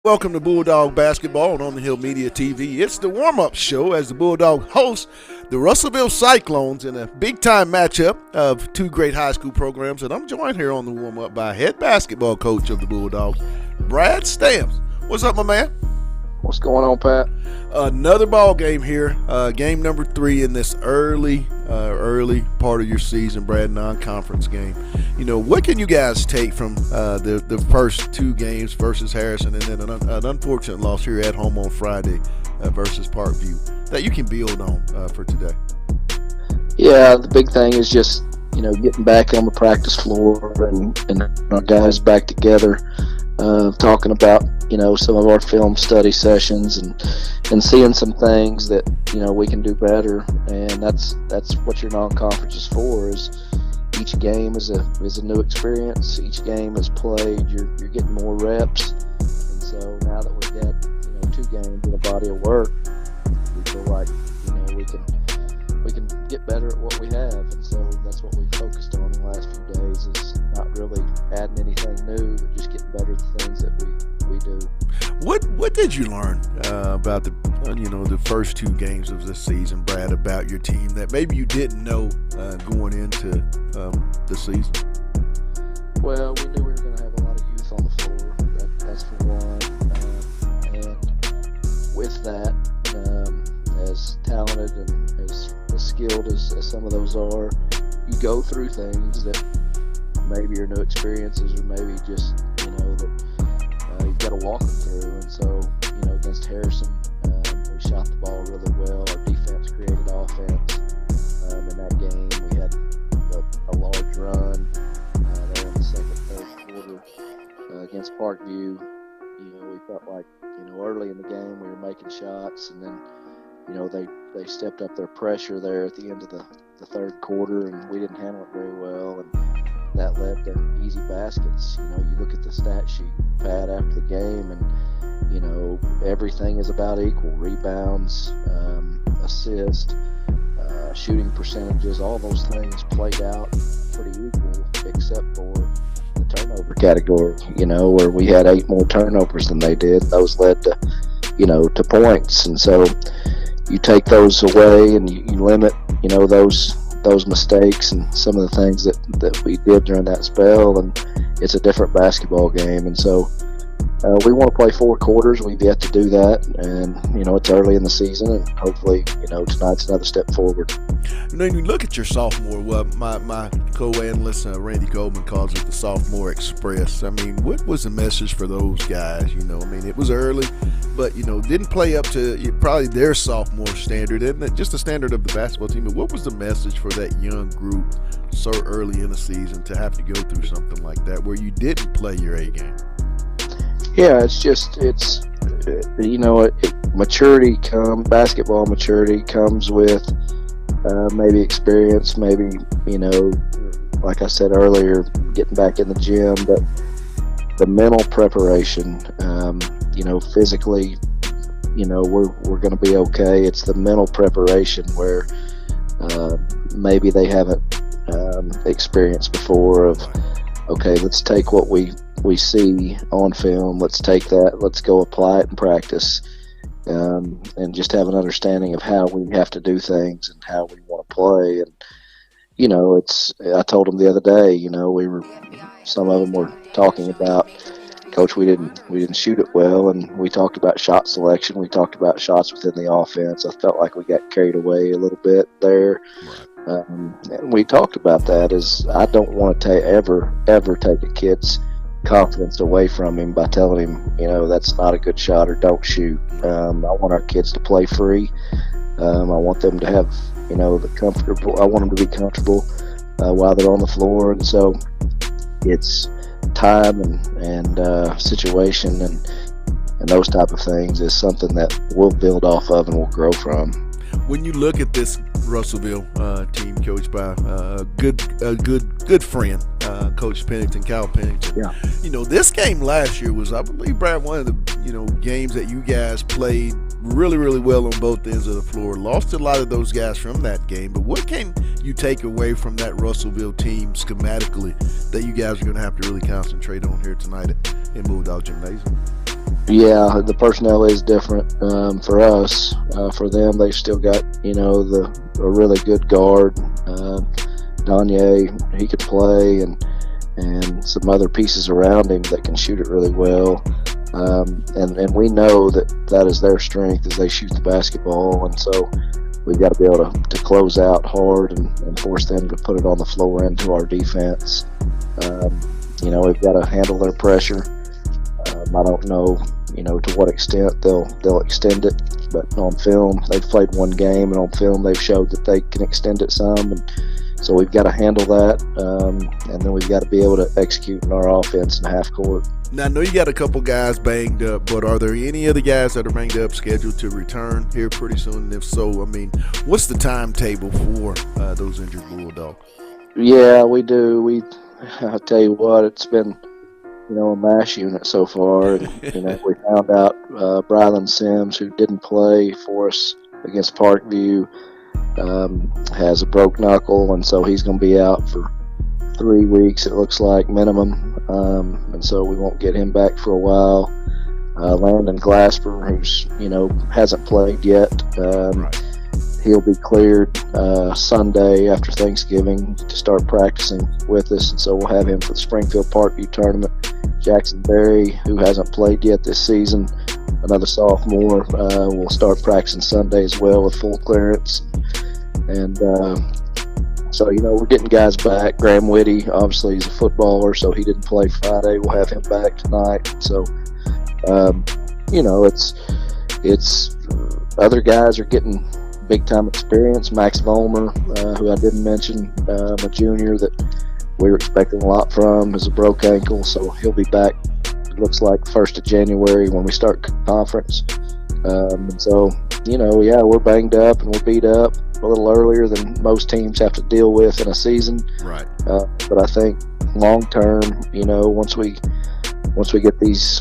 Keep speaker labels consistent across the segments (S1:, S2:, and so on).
S1: Welcome to Bulldog Basketball on the Hill Media TV. It's the warm-up show as the Bulldog hosts the Russellville Cyclones in a big-time matchup of two great high school programs. And I'm joined here on the warm-up by head basketball coach of the Bulldogs, Brad Stamps. What's up, my man?
S2: What's going on, Pat?
S1: Another ball game here, game number 3 in this early part of your season, Brad, non-conference game. You know, what can you guys take from the first 2 games versus Harrison and then an unfortunate loss here at home on Friday versus Parkview that you can build on for today?
S2: Yeah, the big thing is just, getting back on the practice floor and our guys back together, talking about, some of our film study sessions and seeing some things that, we can do better. And that's what your non-conference is for, is each game is a new experience. Each game is played. You're getting more reps. And so now that we've got, 2 games in a body of work, we feel like, we can get better at what we have. And so that's what we focused on in the last few days, is not really adding anything new, but just getting better at the things that we do.
S1: What did you learn about the first 2 games of this season, Brad, about your team that maybe you didn't know going into the season?
S2: Well, we knew we were going to have a lot of youth on the floor. That's for one. And with that, as talented and as skilled as some of those are, you go through things that maybe are new experiences, or maybe just, that you've got to walk them through. And so, against Harrison, we shot the ball really well. Our defense created offense. In that game, we had a large run there in the second, third quarter. Against Parkview, we felt like, early in the game we were making shots, and then, they stepped up their pressure there at the end of the third quarter, and we didn't handle it very well, and that led to easy baskets. You look at the stat sheet, Pat, after the game, and everything is about equal. Rebounds, assists, shooting percentages, all those things played out pretty equal, except for the turnover category, where we had 8 more turnovers than they did. Those led to, to points. And so you take those away and you limit, those mistakes and some of the things that we did during that spell, and it's a different basketball game. And so we want to play 4 quarters. We've yet to do that, and it's early in the season, and hopefully tonight's another step forward.
S1: When you look at your sophomore, well, my co-analyst Randy Goldman calls it the sophomore express. I mean, what was the message for those guys? It was early, but didn't play up to probably their sophomore standard, and just the standard of the basketball team. But what was the message for that young group so early in the season to have to go through something like that, where you didn't play your A game?
S2: Yeah, maturity basketball maturity comes with maybe experience, maybe, like I said earlier, getting back in the gym, but the mental preparation, physically, we're going to be okay. It's the mental preparation where maybe they haven't experienced before of, okay, let's take what we see on film, let's take that, let's go apply it in practice, and just have an understanding of how we have to do things and how we want to play. And I told them the other day, some of them were talking about, Coach, we didn't shoot it well, and we talked about shot selection, we talked about shots within the offense. I felt like we got carried away a little bit there. And we talked about that, is I don't want to ever take a kid's confidence away from him by telling him, that's not a good shot or don't shoot. I want our kids to play free. I want them to have, I want them to be comfortable while they're on the floor. And so it's time and situation and those type of things is something that we'll build off of and we'll grow from.
S1: When you look at this Russellville team coached by a good friend, Coach Pennington, Kyle Pennington.
S2: Yeah.
S1: This game last year was, I believe, Brad, one of the games that you guys played really, really well on both ends of the floor. Lost a lot of those guys from that game, but what can you take away from that Russellville team schematically that you guys are going to have to really concentrate on here tonight in Bulldog Gymnasium?
S2: Yeah, the personnel is different for us. For them, they've still got a really good guard. Danye, he can play, and some other pieces around him that can shoot it really well. And we know that is their strength, is they shoot the basketball, and so we've got to be able to close out hard and force them to put it on the floor into our defense. We've got to handle their pressure. I don't know, to what extent they'll extend it, but on film they've played one game, and on film they've showed that they can extend it some, and so we've got to handle that, and then we've got to be able to execute in our offense in half court.
S1: Now, I know you got a couple guys banged up, but are there any other guys that are banged up scheduled to return here pretty soon? And if so, I mean, what's the timetable for those injured Bulldogs?
S2: Yeah, we do. I'll tell you what, it's been a mash unit so far. And, we found out Brylan Sims, who didn't play for us against Parkview, has a broke knuckle, and so he's going to be out for 3 weeks, it looks like, minimum. And so we won't get him back for a while. Landon Glasper, who's, hasn't played yet, he'll be cleared Sunday after Thanksgiving to start practicing with us, and so we'll have him for the Springfield Parkview tournament. Jackson Berry, who hasn't played yet this season, another sophomore, will start practicing Sunday as well with full clearance. And so, we're getting guys back. Graham Whitty, obviously, he's a footballer, so he didn't play Friday. We'll have him back tonight. So, it's other guys are getting big-time experience. Max Vollmer, who I didn't mention, a junior that we were expecting a lot from, is a broke ankle, so he'll be back, it looks like, 1st of January when we start conference. And so, we're banged up and we're beat up a little earlier than most teams have to deal with in a season.
S1: Right.
S2: But I think long term, once we get these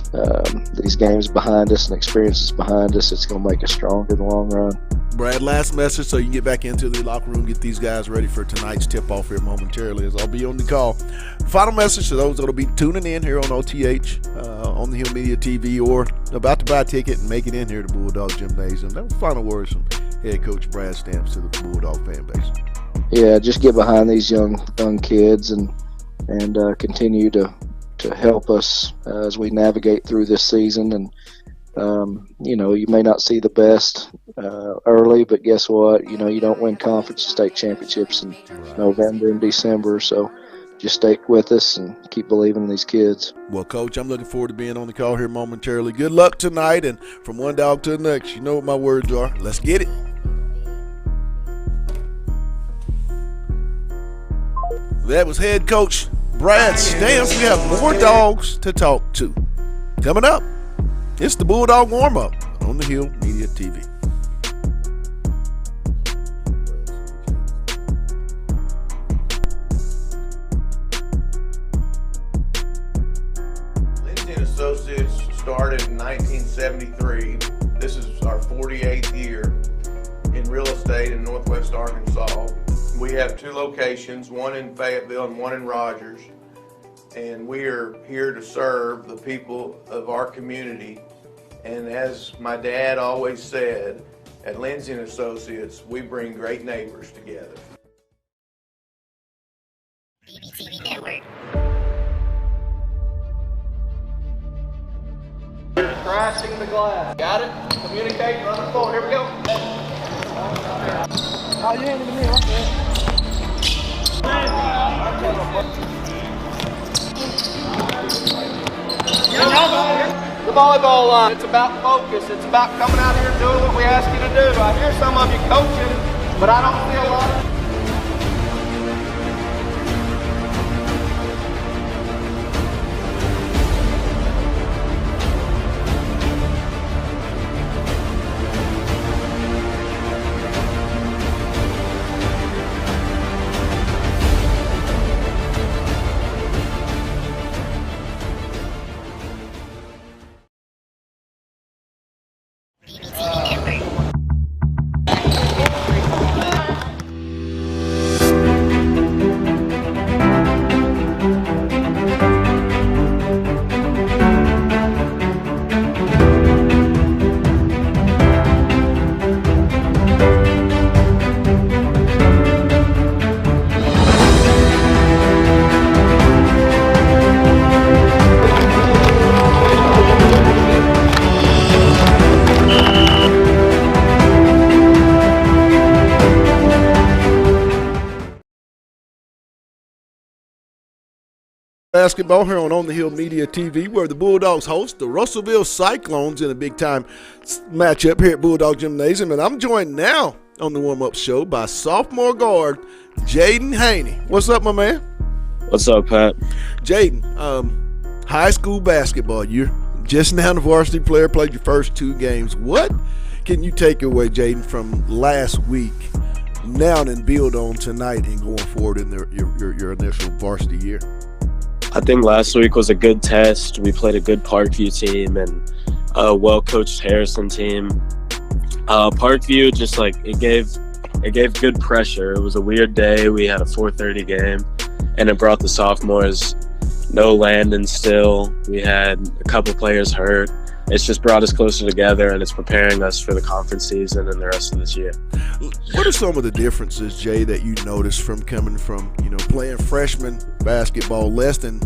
S2: games behind us and experiences behind us, it's going to make us stronger in the long run.
S1: Brad, last message so you can get back into the locker room, get these guys ready for tonight's tip-off here momentarily, as I'll be on the call. Final message to those that will be tuning in here on OTH, on the Hill Media TV, or about to buy a ticket and make it in here to Bulldog Gymnasium. That was final words from head coach Brad Stamps to the Bulldog fan base.
S2: Yeah, just get behind these young kids and continue to help us as we navigate through this season. And you may not see the best early, but guess what? You don't win conference state championships in November and December, so just stay with us and keep believing in these kids.
S1: Well, Coach, I'm looking forward to being on the call here momentarily. Good luck tonight, and from one dog to the next, you know what my words are. Let's get it. That was head coach Brad Stamps. We have more dogs to talk to. Coming up, it's the Bulldog warm-up on the Hill Media TV.
S3: Lindsay & Associates started in 1973. This is our 48th year in real estate in Northwest Arkansas. We have 2 locations, one in Fayetteville and one in Rogers. And we are here to serve the people of our community. And as my dad always said, at Lindsay & Associates, we bring great neighbors together.
S4: BBTV Network.
S5: Crashing the glass. Got it? Communicate, run the floor. Here we go. Oh, you ain't even here. The volleyball line, it's about focus. It's about coming out here and doing what we ask you to do. I hear some of you coaching, but I don't see a lot of
S1: Basketball here on the Hill Media TV, where the Bulldogs host the Russellville Cyclones in a big-time matchup here at Bulldog Gymnasium. And I'm joined now on the warm-up show by sophomore guard Jaden Haney. What's up, my man?
S6: What's up, Pat?
S1: Jaden, high school basketball. You're just now the varsity player, played your first 2 games. What can you take away, Jaden, from last week now and build on tonight and going forward in your initial varsity year?
S6: I think last week was a good test. We played a good Parkview team and a well-coached Harrison team. Parkview, just like it gave good pressure. It was a weird day. We had a 4:30 game, and it brought the sophomores. No Landon still. We had a couple players hurt. It's just brought us closer together, and it's preparing us for the conference season and the rest of this year.
S1: What are some of the differences, Jay, that you noticed from coming from, playing freshman basketball less than,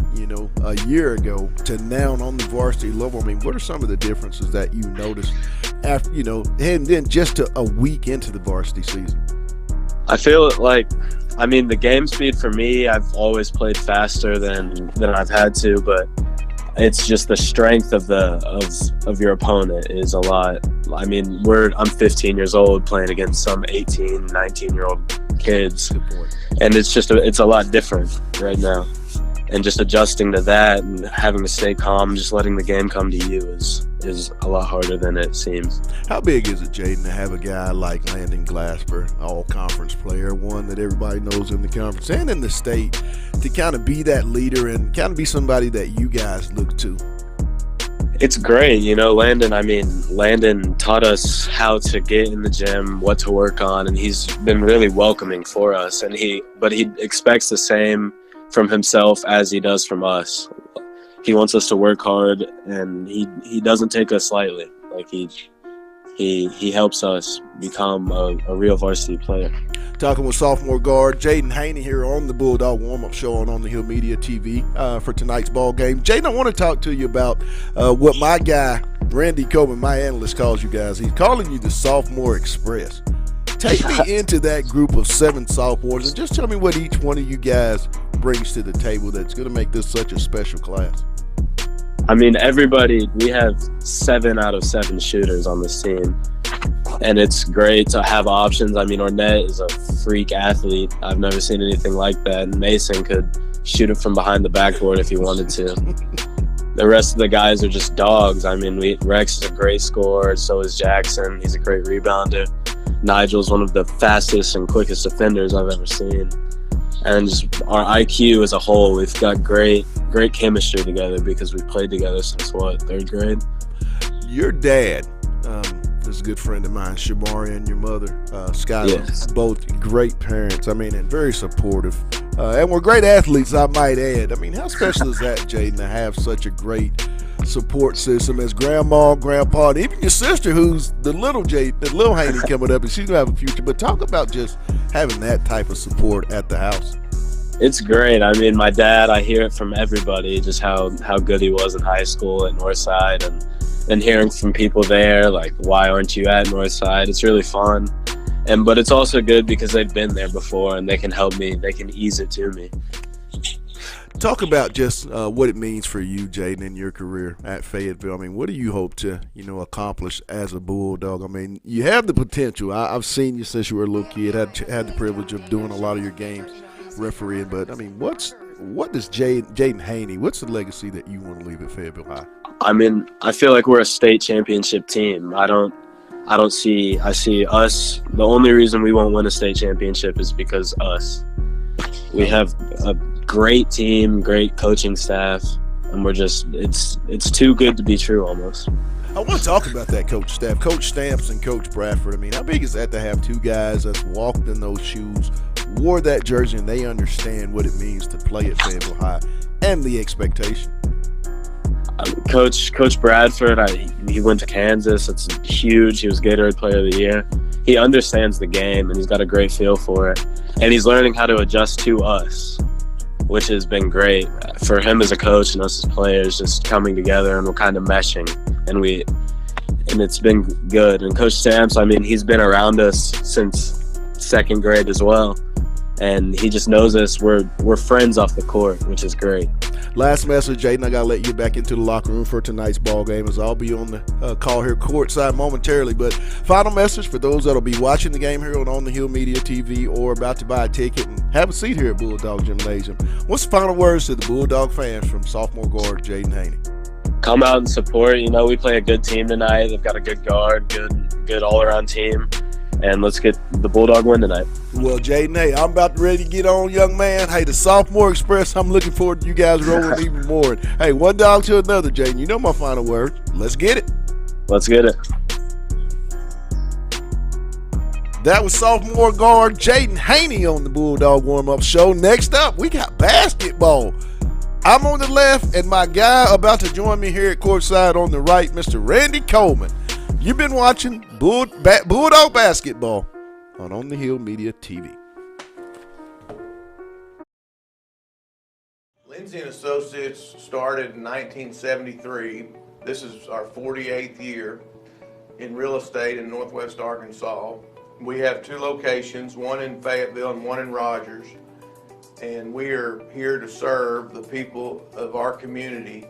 S1: a year ago to now on the varsity level? I mean, what are some of the differences that you noticed after, and then just a week into the varsity season?
S6: I feel like, the game speed for me, I've always played faster than I've had to, but it's just the strength of your opponent is a lot. I'm 15 years old playing against some 18, 19-year-old kids, and it's a lot different right now. And just adjusting to that and having to stay calm, just letting the game come to you is a lot harder than it seems.
S1: How big is it, Jaden, to have a guy like Landon Glasper, all-conference player, one that everybody knows in the conference and in the state, to kind of be that leader and kind of be somebody that you guys look to?
S6: It's great. Landon taught us how to get in the gym, what to work on, and he's been really welcoming for us. But he expects the same from himself as he does from us. He wants us to work hard, and he doesn't take us lightly. Like he helps us become a real varsity player.
S1: Talking with sophomore guard Jaden Haney here on the Bulldog warm-up show on the Hill Media TV for tonight's ball game. Jaden, I want to talk to you about what my guy Randy Coleman, my analyst, calls you guys. He's calling you the Sophomore Express. Take me into that group of 7 sophomores and just tell me what each one of you guys brings to the table that's going to make this such a special class.
S6: Everybody, we have 7 out of 7 shooters on this team, and it's great to have options. Ornette is a freak athlete. I've never seen anything like that. Mason could shoot it from behind the backboard if he wanted to. The rest of the guys are just dogs. Rex is a great scorer, so is Jackson. He's a great rebounder. Nigel's one of the fastest and quickest defenders I've ever seen. And just our IQ as a whole, we've got great chemistry together because we've played together since, 3rd grade?
S1: Your dad is a good friend of mine, Shamari, and your mother, Skylar.
S6: Yes.
S1: Both great parents, and very supportive. And we're great athletes, I might add. How special is that, Jaden, to have such a great support system as grandma, grandpa, and even your sister, who's the little Haney coming up, and she's gonna have a future. But talk about just having that type of support at the house.
S6: It's great. My dad, I hear it from everybody, just how good he was in high school at Northside, and hearing from people there, like, why aren't you at Northside? It's really fun. But it's also good because they've been there before and they can help me. They can ease it to me.
S1: Talk about just what it means for you, Jaden, in your career at Fayetteville. What do you hope to, accomplish as a Bulldog? You have the potential. I've seen you since you were a little kid. Had the privilege of doing a lot of your games, refereeing. But what does Jaden Haney? What's the legacy that you want to leave at Fayetteville High?
S6: I feel like we're a state championship team. I see us. The only reason we won't win a state championship is because us. We have a great team, great coaching staff, and it's too good to be true almost.
S1: I want to talk about that coach staff, Coach Stamps and Coach Bradford. How big is that to have 2 guys that's walked in those shoes, wore that jersey, and they understand what it means to play at Fayetteville High and the expectation?
S6: Coach Bradford, he went to Kansas. It's huge. He was Gatorade Player of the Year. He understands the game, and he's got a great feel for it. And he's learning how to adjust to us, which has been great for him as a coach and us as players, just coming together, and we're kind of meshing. And it's been good. And Coach Stamps, he's been around us since 2nd grade as well. and he just knows us. We're friends off the court, which is great.
S1: Last message, Jaden. I got to let you back into the locker room for tonight's ball game, as I'll be on the call here courtside momentarily. But final message for those that will be watching the game here on the Hill Media TV or about to buy a ticket and have a seat here at Bulldog Gymnasium. What's the final words to the Bulldog fans from sophomore guard Jaden Haney?
S6: Come out and support. You know, we play a good team tonight. They've got a good guard, good all-around team. And let's get the Bulldog win tonight.
S1: Well, Jaden, hey, I'm about ready to get on, young man. Hey, the Sophomore Express, I'm looking forward to you guys rolling even more. And, hey, one dog to another, Jaden. You know my final word. Let's get it.
S6: Let's get it.
S1: That was sophomore guard Jaden Haney on the Bulldog warm-up show. Next up, we got basketball. I'm on the left, and my guy about to join me here at courtside on the right, Mr. Randy Coleman. You've been watching Bulldog basketball on the Hill Media TV.
S3: Lindsay & Associates started in 1973. This is our 48th year in real estate in Northwest Arkansas. We have two locations, one in Fayetteville and one in Rogers. And we are here to serve the people of our community.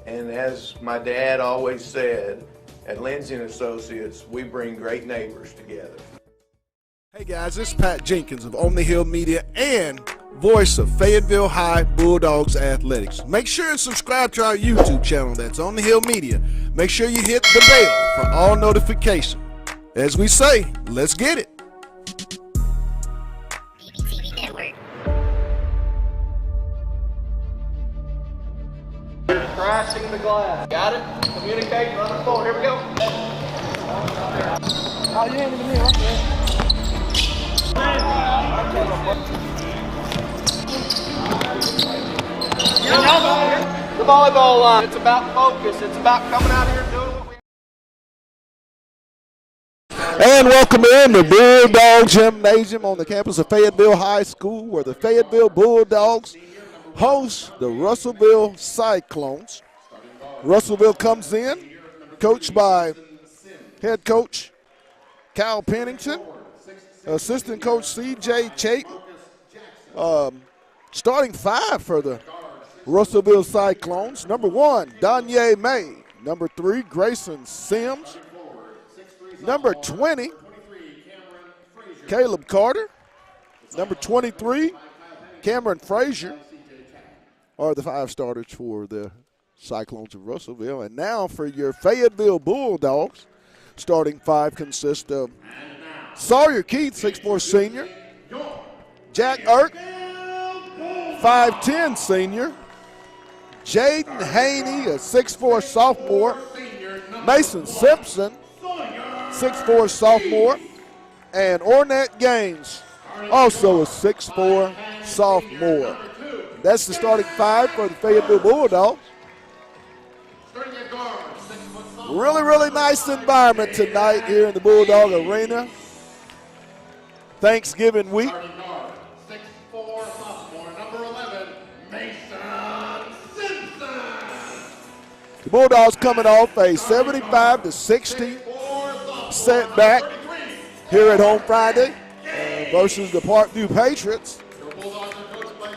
S3: And as my dad always said, at Lindsay & Associates, we bring great neighbors together.
S1: Hey guys, this is Pat Jenkins of On the Hill Media and voice of Fayetteville High Bulldogs Athletics. Make sure and subscribe to our YouTube channel. That's On the Hill Media. Make sure you hit the bell for all notifications. As we say, let's get it.
S4: BBTV Network.
S5: Crashing the glass. Got it? Communicating on the floor. Here we go. Oh, you ain't even here. The volleyball line. It's about focus. It's about coming out here and doing what we.
S1: And welcome in the Bulldog Gymnasium on the campus of Fayetteville High School, where the Fayetteville Bulldogs host the Russellville Cyclones. Russellville comes in, coached by head coach Kyle Pennington, assistant coach C.J. Chayton. Starting five for the Russellville Cyclones. Number 1, Danye May. Number 3, Grayson Sims. Number 20, Caleb Carter. Number 23, Cameron Frazier are the 5 starters for the Cyclones of Russellville. And now for your Fayetteville Bulldogs, starting 5 consist of Sawyer Keith, 6'4" senior. Jack Irk, 5'10" senior. Jaden Haney, a 6'4" sophomore. Mason Simpson, 6'4" sophomore. And Ornette Gaines, also a 6'4" sophomore. That's the starting 5 for the Fayetteville Bulldogs. Really, really nice environment tonight here in the Bulldog Arena. Thanksgiving week.
S7: 6'4" sophomore, number 11, Mason Simpson.
S1: The Bulldogs coming off a 75-60 setback here at home Friday versus the Parkview Patriots.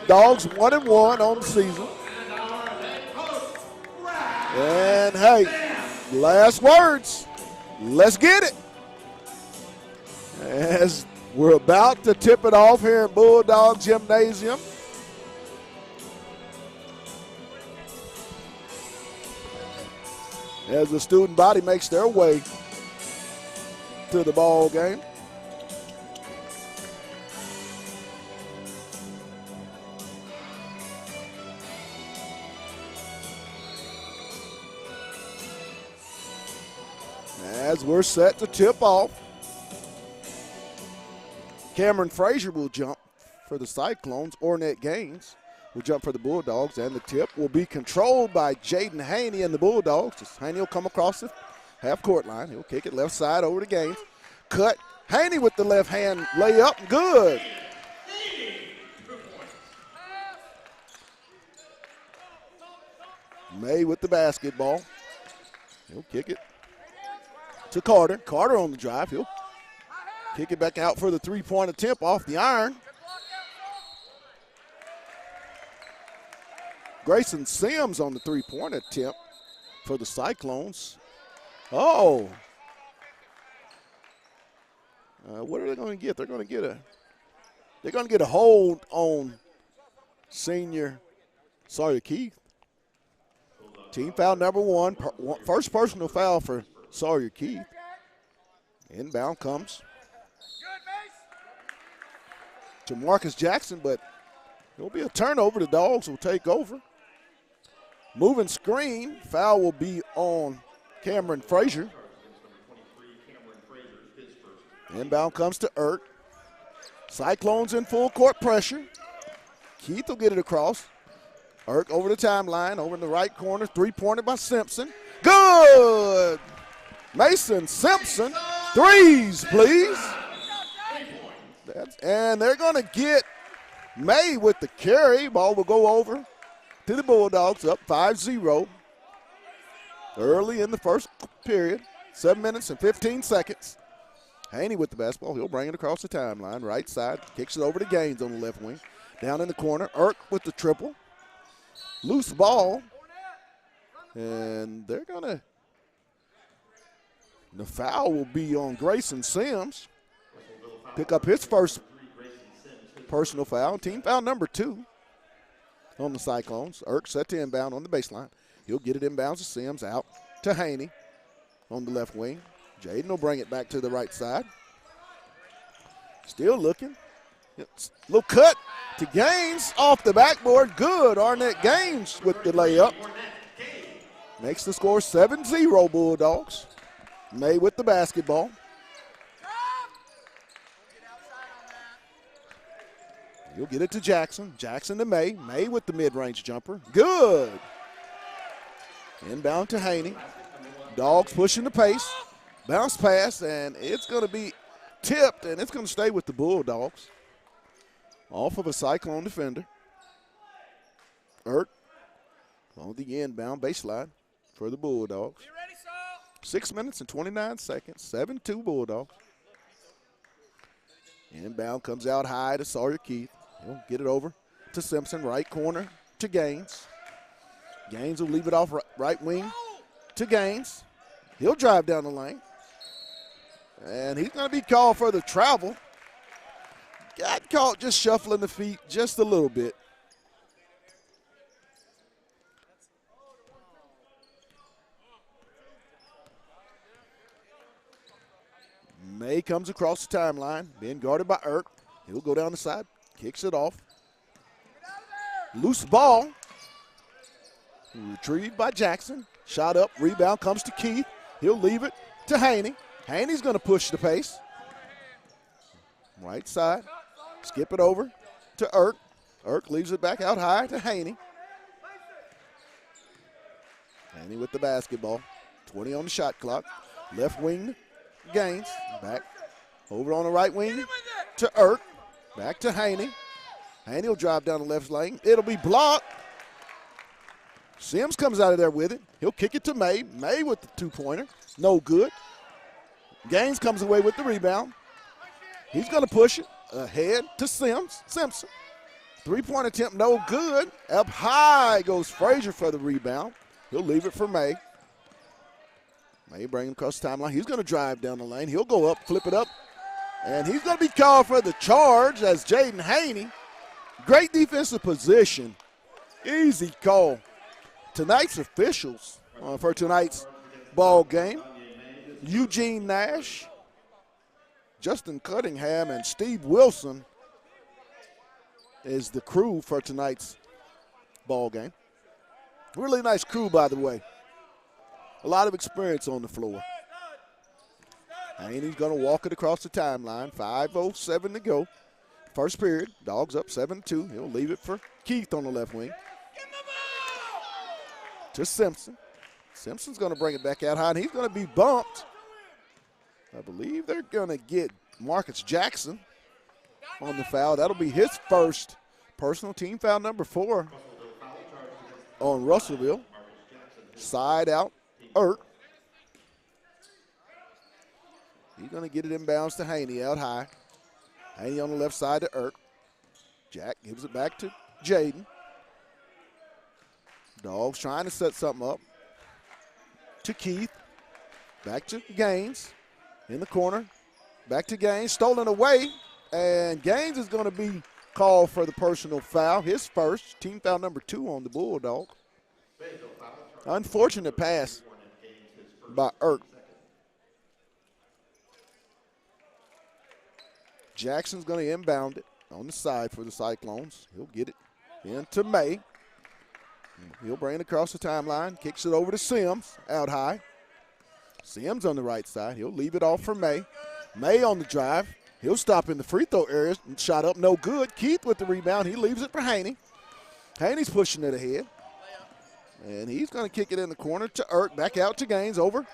S1: Dogs 1-1 on the season. And hey, last words. Let's get it. As we're about to tip it off here in Bulldog Gymnasium. As the student body makes their way to the ball game. As we're set to tip off, Cameron Frazier will jump for the Cyclones. Ornette Gaines will jump for the Bulldogs, and the tip will be controlled by Jaden Haney and the Bulldogs. Just Haney will come across the half-court line. He'll kick it left side over to Gaines. Cut. Haney with the left hand layup. Good. May with the basketball. He'll kick it to Carter. Carter on the drive. He'll kick it back out for the three-point attempt off the iron. Grayson Sims on the three-point attempt for the Cyclones. Oh. What are they going to get? They're going to get a hold on senior Sawyer Keith. Team foul number one. First personal foul for Sawyer Keith. Inbound comes to Marcus Jackson, but there'll be a turnover. The Dogs will take over. Moving screen. Foul will be on Cameron Frazier. Inbound comes to Ert. Cyclones in full court pressure. Keith will get it across. Ert over the timeline, over in the right corner. Three-pointer by Simpson. Good! Mason Simpson. Threes, please. And they're going to get May with the carry. Ball will go over to the Bulldogs, up 5-0. Early in the first period. 7 minutes and 15 seconds. Haney with the basketball. He'll bring it across the timeline. Right side. Kicks it over to Gaines on the left wing. Down in the corner. Irk with the triple. Loose ball. And they're going to. The foul will be on Grayson Sims. Pick up his first personal foul. Team foul number 2 on the Cyclones. Irk set to inbound on the baseline. He'll get it inbounds to Sims. Out to Haney on the left wing. Jaden will bring it back to the right side. Still looking. Little cut to Gaines off the backboard. Good. Arnett Gaines with the layup. Makes the score 7-0 Bulldogs. May with the basketball. You'll get it to Jackson. Jackson to May. May with the mid-range jumper. Good. Inbound to Haney. Dogs pushing the pace. Bounce pass, and it's going to be tipped, and it's going to stay with the Bulldogs. Off of a Cyclone defender. Ert on the inbound baseline for the Bulldogs. 6 minutes and 29 seconds. 7-2 Bulldogs. Inbound comes out high to Sawyer Keith. He'll get it over to Simpson. Right corner to Gaines. Gaines will leave it off right wing to Gaines. He'll drive down the lane. And he's going to be called for the travel. Got caught just shuffling the feet just a little bit. May comes across the timeline, being guarded by Irk. He'll go down the side, kicks it off. Loose ball. Retrieved by Jackson. Shot up, rebound comes to Keith. He'll leave it to Haney. Haney's going to push the pace. Right side. Skip it over to Irk. Irk leaves it back out high to Haney. Haney with the basketball. 20 on the shot clock. Left wing Gaines. Back over on the right wing to Irk. Back to Haney. Haney will drive down the left lane. It'll be blocked. Sims comes out of there with it. He'll kick it to May. May with the two-pointer. No good. Gaines comes away with the rebound. He's going to push it ahead to Simpson. Three-point attempt, no good. Up high goes Frazier for the rebound. He'll leave it for May. May bring him across the timeline. He's going to drive down the lane. He'll go up, flip it up. And he's going to be called for the charge as Jaden Haney. Great defensive position. Easy call. Tonight's officials for tonight's ball game, Eugene Nash, Justin Cunningham, and Steve Wilson is the crew for tonight's ball game. Really nice crew, by the way. A lot of experience on the floor. Haney's going to walk it across the timeline. 5:07 to go. First period, Dogs up 7-2. He'll leave it for Keith on the left wing. To Simpson. Simpson's going to bring it back out high, and he's going to be bumped. I believe they're going to get Marcus Jackson on the foul. That'll be his first personal, team foul number 4 on Russellville. Side out, Irk. He's going to get it inbounds to Haney out high. Haney on the left side to Irk. Jack gives it back to Jaden. Dogs trying to set something up. To Keith. Back to Gaines. In the corner. Back to Gaines. Stolen away. And Gaines is going to be called for the personal foul. His first. Team foul number 2 on the Bulldog. Unfortunate pass by Irk. Jackson's going to inbound it on the side for the Cyclones. He'll get it into May. He'll bring it across the timeline. Kicks it over to Sims out high. Sims on the right side. He'll leave it off for May. May on the drive. He'll stop in the free throw area. Shot up, no good. Keith with the rebound. He leaves it for Haney. Haney's pushing it ahead. And he's going to kick it in the corner to Irk. Back out to Gaines. Over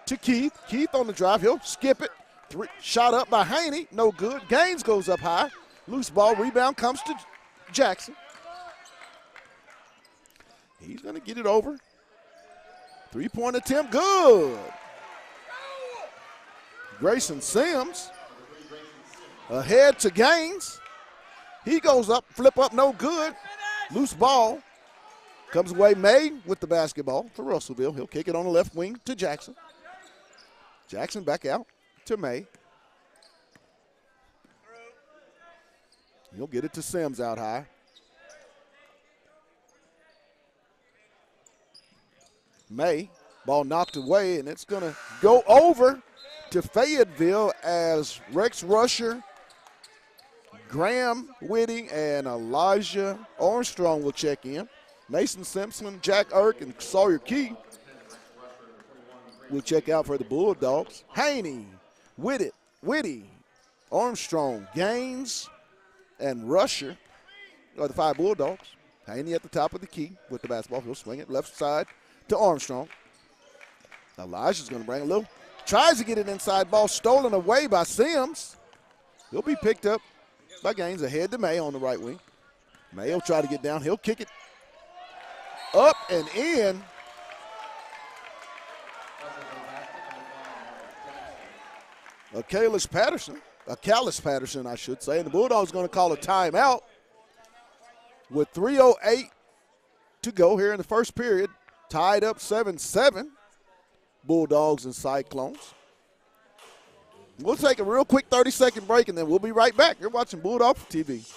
S1: to Keith. Keith on the drive. He'll skip it. Shot up by Haney. No good. Gaines goes up high. Loose ball. Rebound comes to Jackson. He's going to get it over. 3-point attempt. Good. Grayson Sims ahead to Gaines. He goes up. Flip up. No good. Loose ball. Comes away May with the basketball for Russellville. He'll kick it on the left wing to Jackson. Jackson back out to May. He'll get it to Sims out high. May, ball knocked away, and it's going to go over to Fayetteville as Rex Rusher, Graham Whitting, and Elijah Armstrong will check in. Mason Simpson, Jack Irk, and Sawyer Key will check out for the Bulldogs. Haney, Whitty, Armstrong, Gaines, and Rusher are the 5 Bulldogs. Haney at the top of the key with the basketball. He'll swing it left side to Armstrong. Elijah's going to bring a little. Tries to get it inside. Ball stolen away by Sims. He'll be picked up by Gaines ahead to May on the right wing. May will try to get down. He'll kick it up and in. Callis Patterson, I should say. And the Bulldogs going to call a timeout with 3:08 to go here in the first period. Tied up 7-7. Bulldogs and Cyclones. We'll take a real quick 30-second break, and then we'll be right back. You're watching Bulldog TV.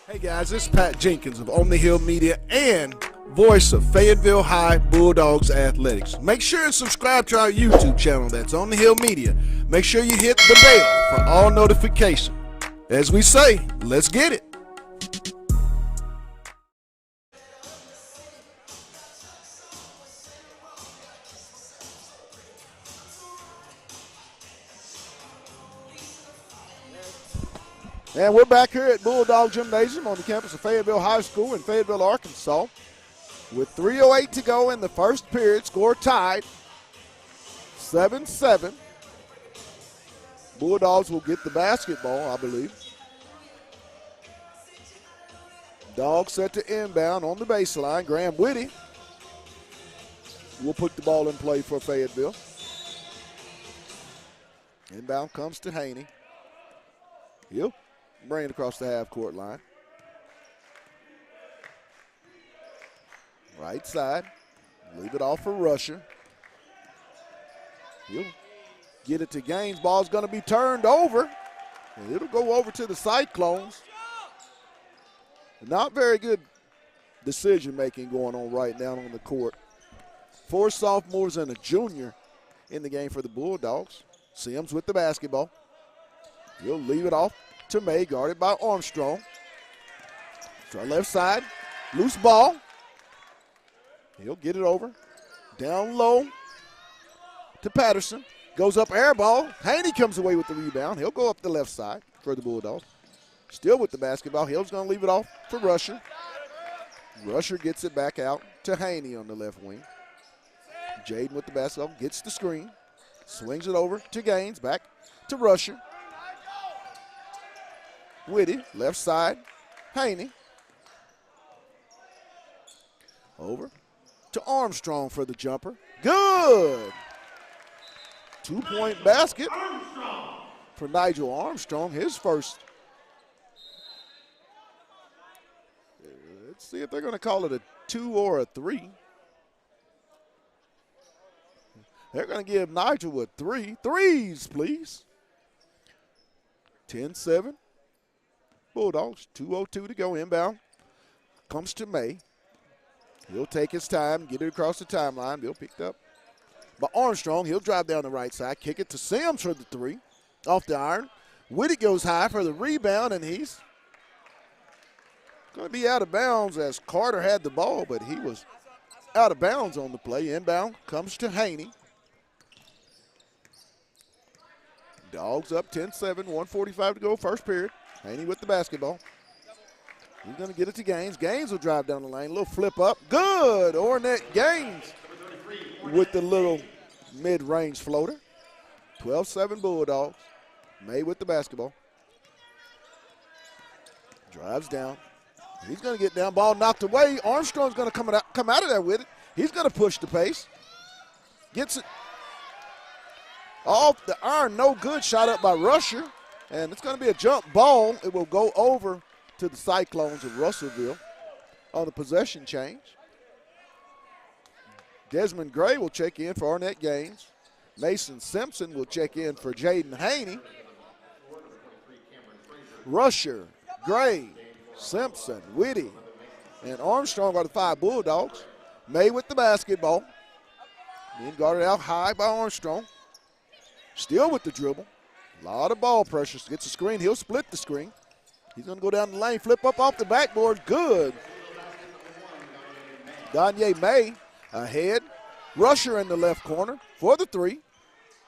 S1: Hey, guys, this is Pat Jenkins of On the Hill Media and voice of Fayetteville High Bulldogs Athletics. Make sure and subscribe to our YouTube channel. That's On the Hill Media. Make sure you hit the bell for all notifications. As we say, let's get it. And we're back here at Bulldog Gymnasium on the campus of Fayetteville High School in Fayetteville, Arkansas. With 3:08 to go in the first period, score tied 7-7. Bulldogs will get the basketball, I believe. Dogs set to inbound on the baseline. Graham Whitty will put the ball in play for Fayetteville. Inbound comes to Haney. He'll bring it across the half-court line. Right side. Leave it off for Rusher. He'll get it to Gaines. Ball's going to be turned over. And it'll go over to the Cyclones. Not very good decision-making going on right now on the court. 4 sophomores and a junior in the game for the Bulldogs. Sims with the basketball. He'll leave it off to May, guarded by Armstrong. To our left side, loose ball. He'll get it over. Down low to Patterson. Goes up air ball. Haney comes away with the rebound. He'll go up the left side for the Bulldogs. Still with the basketball. Hill's going to leave it off for Rusher. Rusher gets it back out to Haney on the left wing. Jaden with the basketball, gets the screen. Swings it over to Gaines, back to Rusher. Whitty, left side, Haney. Over to Armstrong for the jumper. Good! 2-point basket for Nigel Armstrong, his first. Let's see if they're going to call it a 2 or a 3. They're going to give Nigel a 3. Threes, please. 10-7. Bulldogs, 2:02 to go inbound. Comes to May. He'll take his time, get it across the timeline. Bill picked up by Armstrong. He'll drive down the right side, kick it to Sims for the 3. Off the iron. Whitty goes high for the rebound, and he's going to be out of bounds as Carter had the ball, but he was out of bounds on the play. Inbound comes to Haney. Dogs up 10-7, 1:45 to go, first period. Haney with the basketball. He's going to get it to Gaines. Gaines will drive down the lane. A little flip up. Good. Ornette Gaines with the little mid-range floater. 12-7 Bulldogs. May with the basketball. Drives down. He's going to get down. Ball knocked away. Armstrong's going to come out of there with it. He's going to push the pace. Gets it off the iron. No good. Shot up by Rusher. And it's going to be a jump ball. It will go over to the Cyclones of Russellville on the possession change. Desmond Gray will check in for Arnett Gaines. Mason Simpson will check in for Jaden Haney. Rusher, Gray, Simpson, Whitty, and Armstrong are the 5 Bulldogs. May with the basketball. Then guarded out high by Armstrong. Still with the dribble. A lot of ball pressure. Gets a screen. He'll split the screen. He's going to go down the lane, flip up off the backboard. Good. Danye May ahead. Rusher in the left corner for the 3.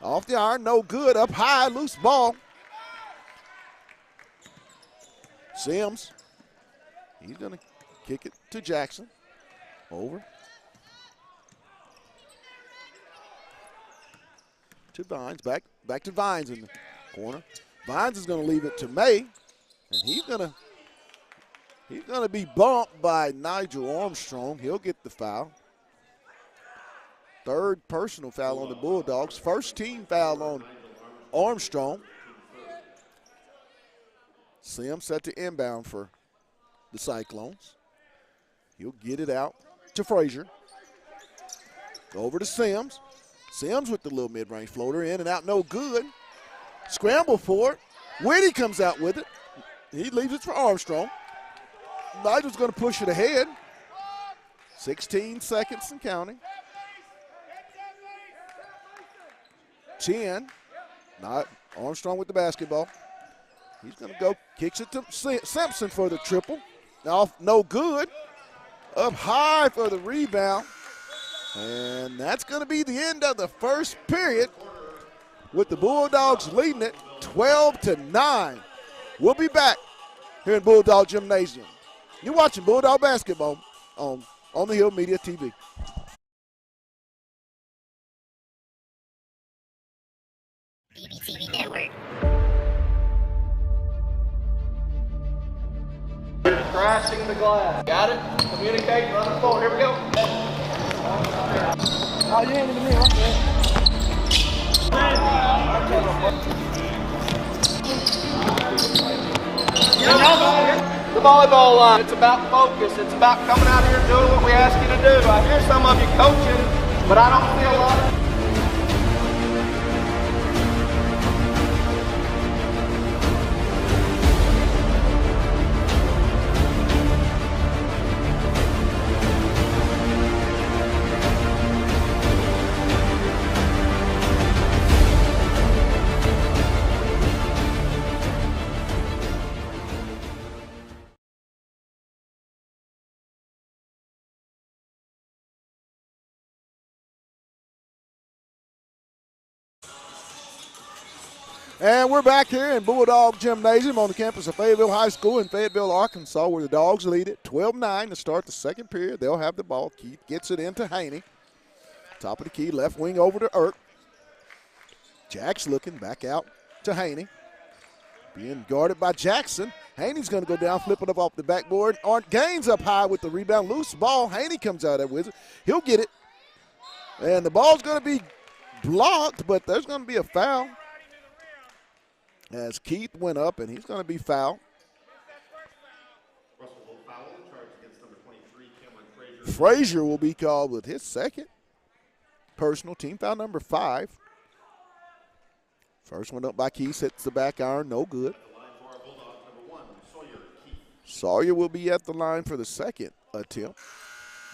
S1: Off the iron, no good. Up high, loose ball. Sims. He's going to kick it to Jackson. Over. To Vines. Back to Vines in the corner. Vines is going to leave it to May. And he's gonna be bumped by Nigel Armstrong. He'll get the foul. 3rd personal foul on the Bulldogs. 1st team foul on Armstrong. Sims set to inbound for the Cyclones. He'll get it out to Frazier. Over to Sims. Sims with the little mid-range floater, in and out, no good. Scramble for it. Whitty comes out with it. He leaves it for Armstrong. Nigel's going to push it ahead. 16 seconds and counting. 10. Not Armstrong with the basketball. He's going to go, kicks it to Simpson for the triple. Off, no good. Up high for the rebound. And that's going to be the end of the first period with the Bulldogs leading it 12-9. We'll be back here in Bulldog Gymnasium. You're watching Bulldog basketball on the Hill Media TV.
S4: BBTV Network.
S5: Crashing the glass. Got it? Communicate, run the floor. Here we go. Oh, you ain't even here. The volleyball line. It's about focus. It's about coming out here and doing what we ask you to do. I hear some of you coaching, but I don't see a lot of
S1: And we're back here in Bulldog Gymnasium on the campus of Fayetteville High School in Fayetteville, Arkansas, where the Dogs lead it 12-9 to start the second period. They'll have the ball. Keith gets it into Haney. Top of the key, left wing over to Irk. Jack's looking back out to Haney. Being guarded by Jackson. Haney's going to go down, flip it up off the backboard. Gaines up high with the rebound. Loose ball. Haney comes out there with it. He'll get it. And the ball's going to be blocked, but there's going to be a foul. As Keith went up, and he's going to be fouled.
S7: Russellville foul, charge against number
S1: Frazier will be called with his second personal, team foul number 5. First one up by Keith, hits the back iron, no good. Sawyer will be at the line for the second attempt.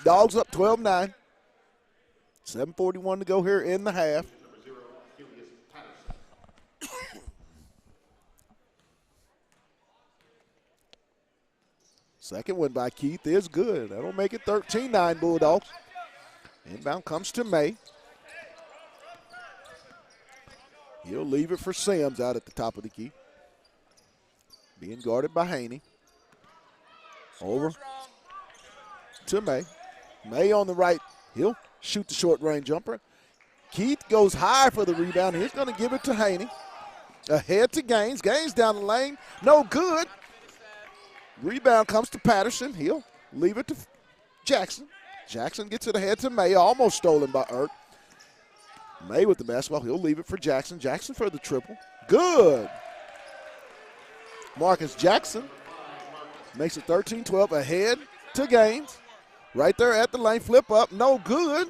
S1: Dogs up 12-9. 7:41 to go here in the half. Second one by Keith is good. That'll make it 13-9 Bulldogs. Inbound comes to May. He'll leave it for Sims out at the top of the key. Being guarded by Haney. Over to May. May on the right. He'll shoot the short range jumper. Keith goes high for the rebound. He's going to give it to Haney. Ahead to Gaines. Gaines down the lane. No good. Rebound comes to Patterson. He'll leave it to Jackson. Jackson gets it ahead to May. Almost stolen by Erk. May with the basketball. He'll leave it for Jackson. Jackson for the triple. Good. Marcus Jackson makes it 13-12 ahead to Gaines. Right there at the lane. Flip up. No good.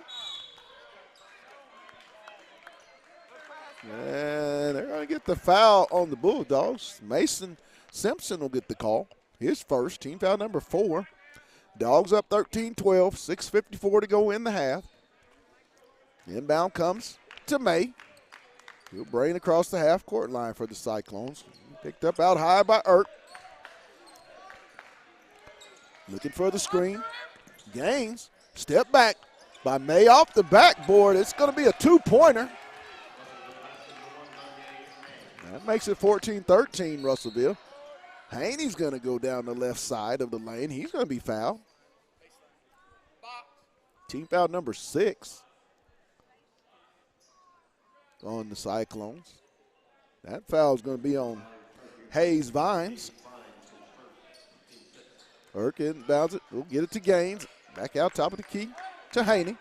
S1: And they're going to get the foul on the Bulldogs. Mason Simpson will get the call. His first, team foul number 4. Dogs up 13-12, 6:54 to go in the half. Inbound comes to May. He'll bring across the half-court line for the Cyclones. Picked up out high by Erk. Looking for the screen. Gaines, step back by May off the backboard. It's going to be a 2-pointer. That makes it 14-13, Russellville. Haney's going to go down the left side of the lane. He's going to be fouled. Team foul number 6 on the Cyclones. That foul is going to be on Hayes Vines. Erk inbounds it. We'll get it to Gaines. Back out top of the key to Haney.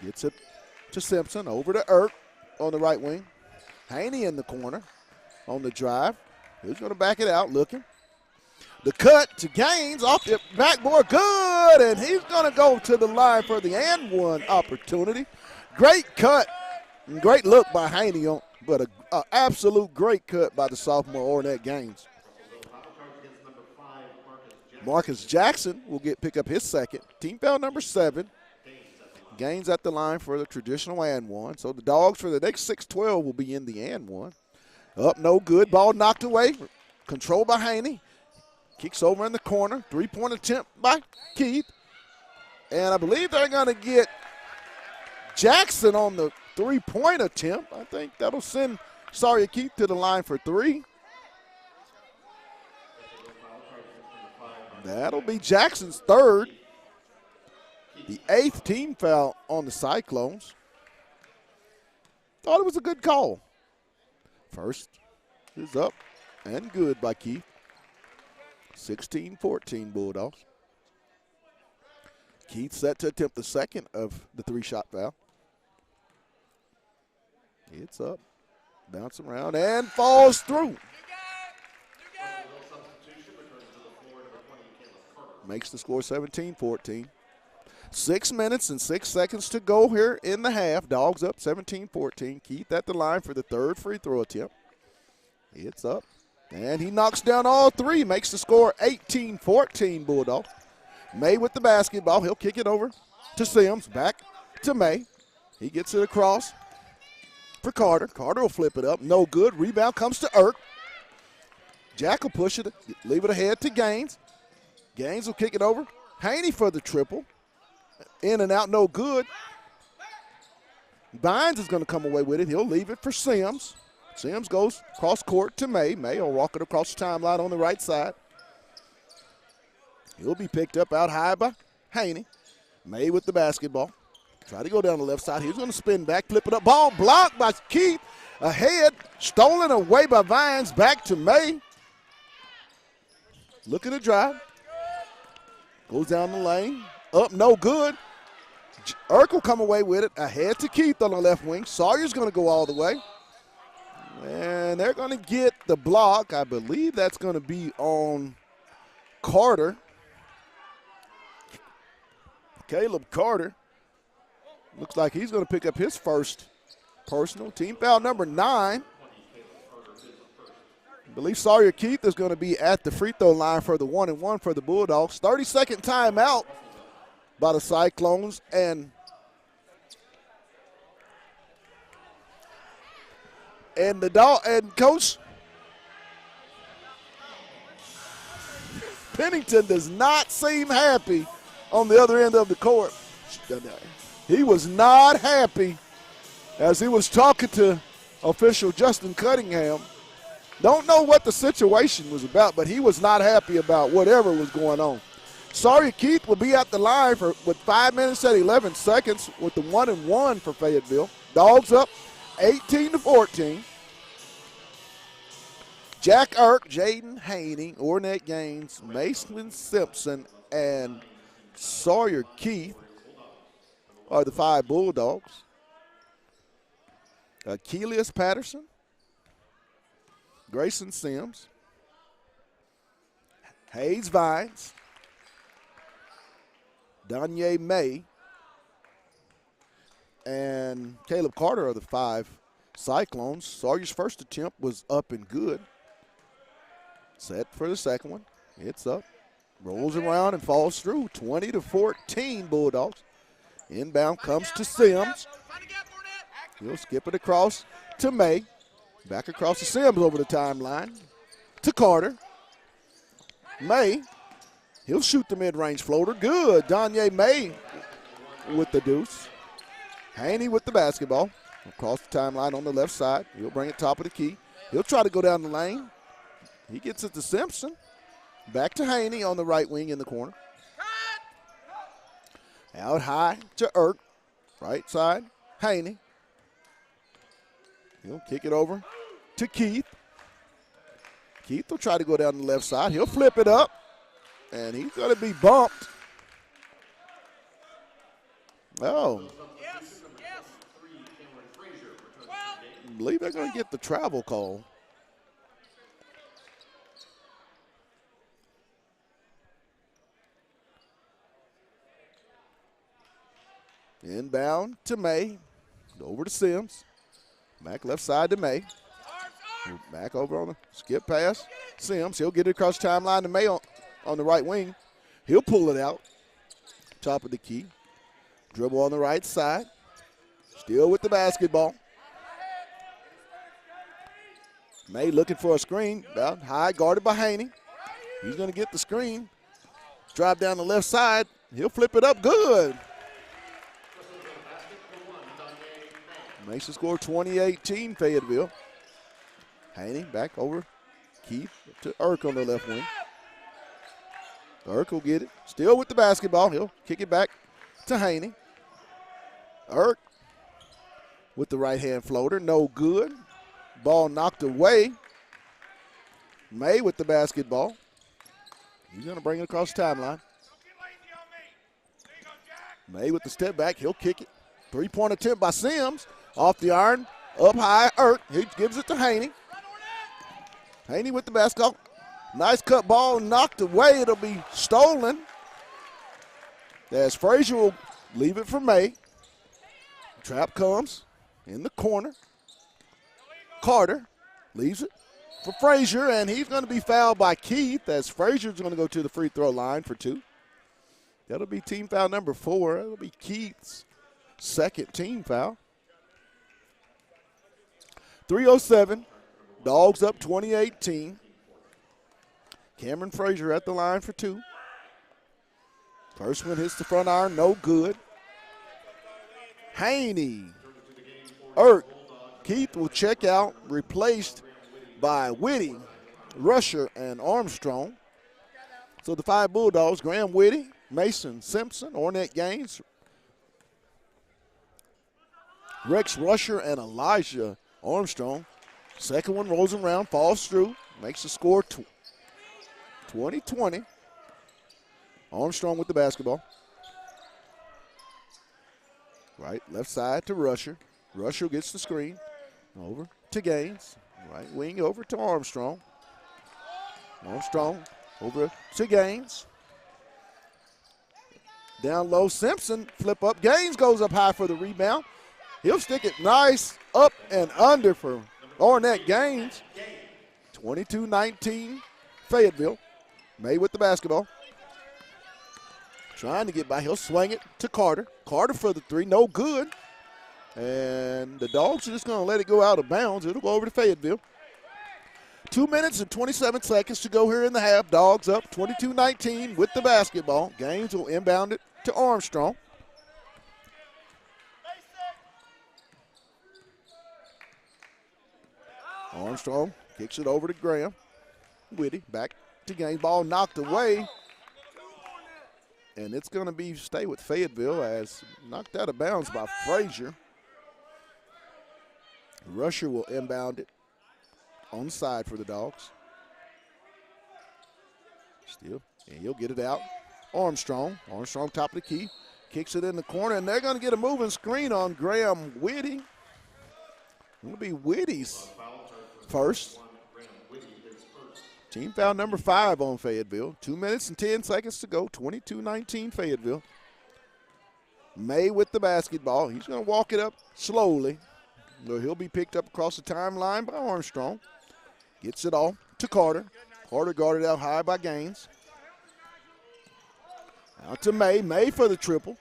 S1: Gets it to Simpson. Over to Erk on the right wing. Haney in the corner on the drive. He's going to back it out looking. The cut to Gaines off the backboard. Good. And he's going to go to the line for the and one opportunity. Great cut. And great look by Haney, but an absolute great cut by the sophomore Ornette Gaines. Marcus Jackson will pick up his second. Team foul number 7. Gaines at the line for the traditional and one. So the Dogs for the next 6-12 will be in the and one. Up, no good. Ball knocked away. Controlled by Haney. Kicks over in the corner. 3-point attempt by Keith. And I believe they're going to get Jackson on the 3-point attempt. I think that'll send Sawyer Keith to the line for 3. That'll be Jackson's third. The 8th team foul on the Cyclones. Thought it was a good call. First is up and good by Keith. 16-14 Bulldogs. Keith set to attempt the second of the 3-shot foul. It's up, bouncing around, and falls through. Makes the score 17-14. 6 minutes and 6 seconds to go here in the half. Dogs up 17-14. Keith at the line for the third free throw attempt. It's up. And he knocks down all 3. Makes the score 18-14 Bulldogs. May with the basketball. He'll kick it over to Sims. Back to May. He gets it across for Carter. Carter will flip it up. No good. Rebound comes to Erk. Jack will push it. Leave it ahead to Gaines. Gaines will kick it over. Haney for the triple. In and out, no good. Vines is going to come away with it. He'll leave it for Sims. Sims goes cross court to May. May will walk it across the timeline on the right side. He'll be picked up out high by Haney. May with the basketball. Try to go down the left side. He's going to spin back, flip it up. Ball blocked by Keith. Ahead, stolen away by Vines. Back to May. Look at the drive. Goes down the lane. Up, no good. Erk will come away with it. Ahead to Keith on the left wing. Sawyer's going to go all the way. And they're going to get the block. I believe that's going to be on Carter. Caleb Carter. Looks like he's going to pick up his first personal. Team foul number 9. I believe Sawyer Keith is going to be at the free throw line for the 1-and-1 for the Bulldogs. 30-second timeout by the Cyclones. And Coach Pennington does not seem happy on the other end of the court. He was not happy as he was talking to official Justin Cunningham. Don't know what the situation was about, but he was not happy about whatever was going on. Sawyer Keith will be at the line with 5 minutes and 11 seconds with the 1-and-1 for Fayetteville. Dogs up 18-14. Jack Irk, Jaden Haney, Ornette Gaines, Mason Simpson, and Sawyer Keith are the 5 Bulldogs. Keelius Patterson, Grayson Sims, Hayes Vines, Danye May, and Caleb Carter are the 5 Cyclones. Sawyer's first attempt was up and good. Set for the second one. It's up. Rolls around and falls through. 20-14 Bulldogs. Inbound comes to Sims. He'll skip it across to May. Back across to Sims over the timeline. To Carter. May. He'll shoot the mid-range floater. Good. Danye May with the deuce. Haney with the basketball. Across the timeline on the left side. He'll bring it top of the key. He'll try to go down the lane. He gets it to Simpson. Back to Haney on the right wing in the corner. Out high to Irk. Right side, Haney. He'll kick it over to Keith. Keith will try to go down the left side. He'll flip it up, and he's going to be bumped. Oh. I believe they're going to get the travel call. Inbound to May. Over to Sims. Back left side to May. Back over on the skip pass. Sims, he'll get it across the timeline to May on the right wing. He'll pull it out. Top of the key. Dribble on the right side. Still with the basketball. May looking for a screen. About high, guarded by Haney. He's going to get the screen. Drive down the left side. He'll flip it up. Good. Makes the score 20-18 Fayetteville. Haney back over Keith to Irk on the left wing. Irk will get it. Still with the basketball. He'll kick it back to Haney. Irk with the right-hand floater. No good. Ball knocked away. May with the basketball. He's going to bring it across the timeline. May with the step back. He'll kick it. Three-point attempt by Sims. Off the iron. Up high. Irk. He gives it to Haney. Haney with the basketball. Nice cut ball. Knocked away. It'll be stolen. As Frazier will leave it for May. Trap comes in the corner. Carter leaves it for Frazier, and he's going to be fouled by Keith as Frazier's going to go to the free throw line for 2. That'll be team foul number 4. That'll be Keith's second team foul. 3:07. Dogs up 20-18. Cameron Frazier at the line for 2. First one hits the front iron, no good. Haney. Irk. Keith will check out, replaced by Whitty, Rusher, and Armstrong. So the 5 Bulldogs, Graham Whitty, Mason Simpson, Ornette Gaines, Rex Rusher, and Elijah Armstrong. Second one rolls around, falls through, makes the score 20-20. Armstrong with the basketball. Right, left side to Rusher. Rusher gets the screen. Over to Gaines. Right wing over to Armstrong. Armstrong over to Gaines. Down low, Simpson, flip up. Gaines goes up high for the rebound. He'll stick it nice up and under for Ornette Gaines. 22-19, Fayetteville. May with the basketball. Trying to get by. He'll swing it to Carter. Carter for the three, no good. And the Dogs are just going to let it go out of bounds. It'll go over to Fayetteville. 2 minutes and 27 seconds to go here in the half. Dogs up 22-19 with the basketball. Gaines will inbound it to Armstrong. Armstrong kicks it over to Graham. Whitty back to Gaines. Ball knocked away. And it's going to stay with Fayetteville as knocked out of bounds by Frazier. Rusher will inbound it on the side for the Dogs. Still, and he'll get it out. Armstrong top of the key. Kicks it in the corner, and they're going to get a moving screen on Graham Whitty. It'll be Whitty's first. Team foul number 5 on Fayetteville. 2 minutes and 10 seconds to go. 22-19 Fayetteville. May with the basketball. He's going to walk it up slowly. He'll be picked up across the timeline by Armstrong. Gets it off to Carter. Carter guarded out high by Gaines. Out to May. May for the triple.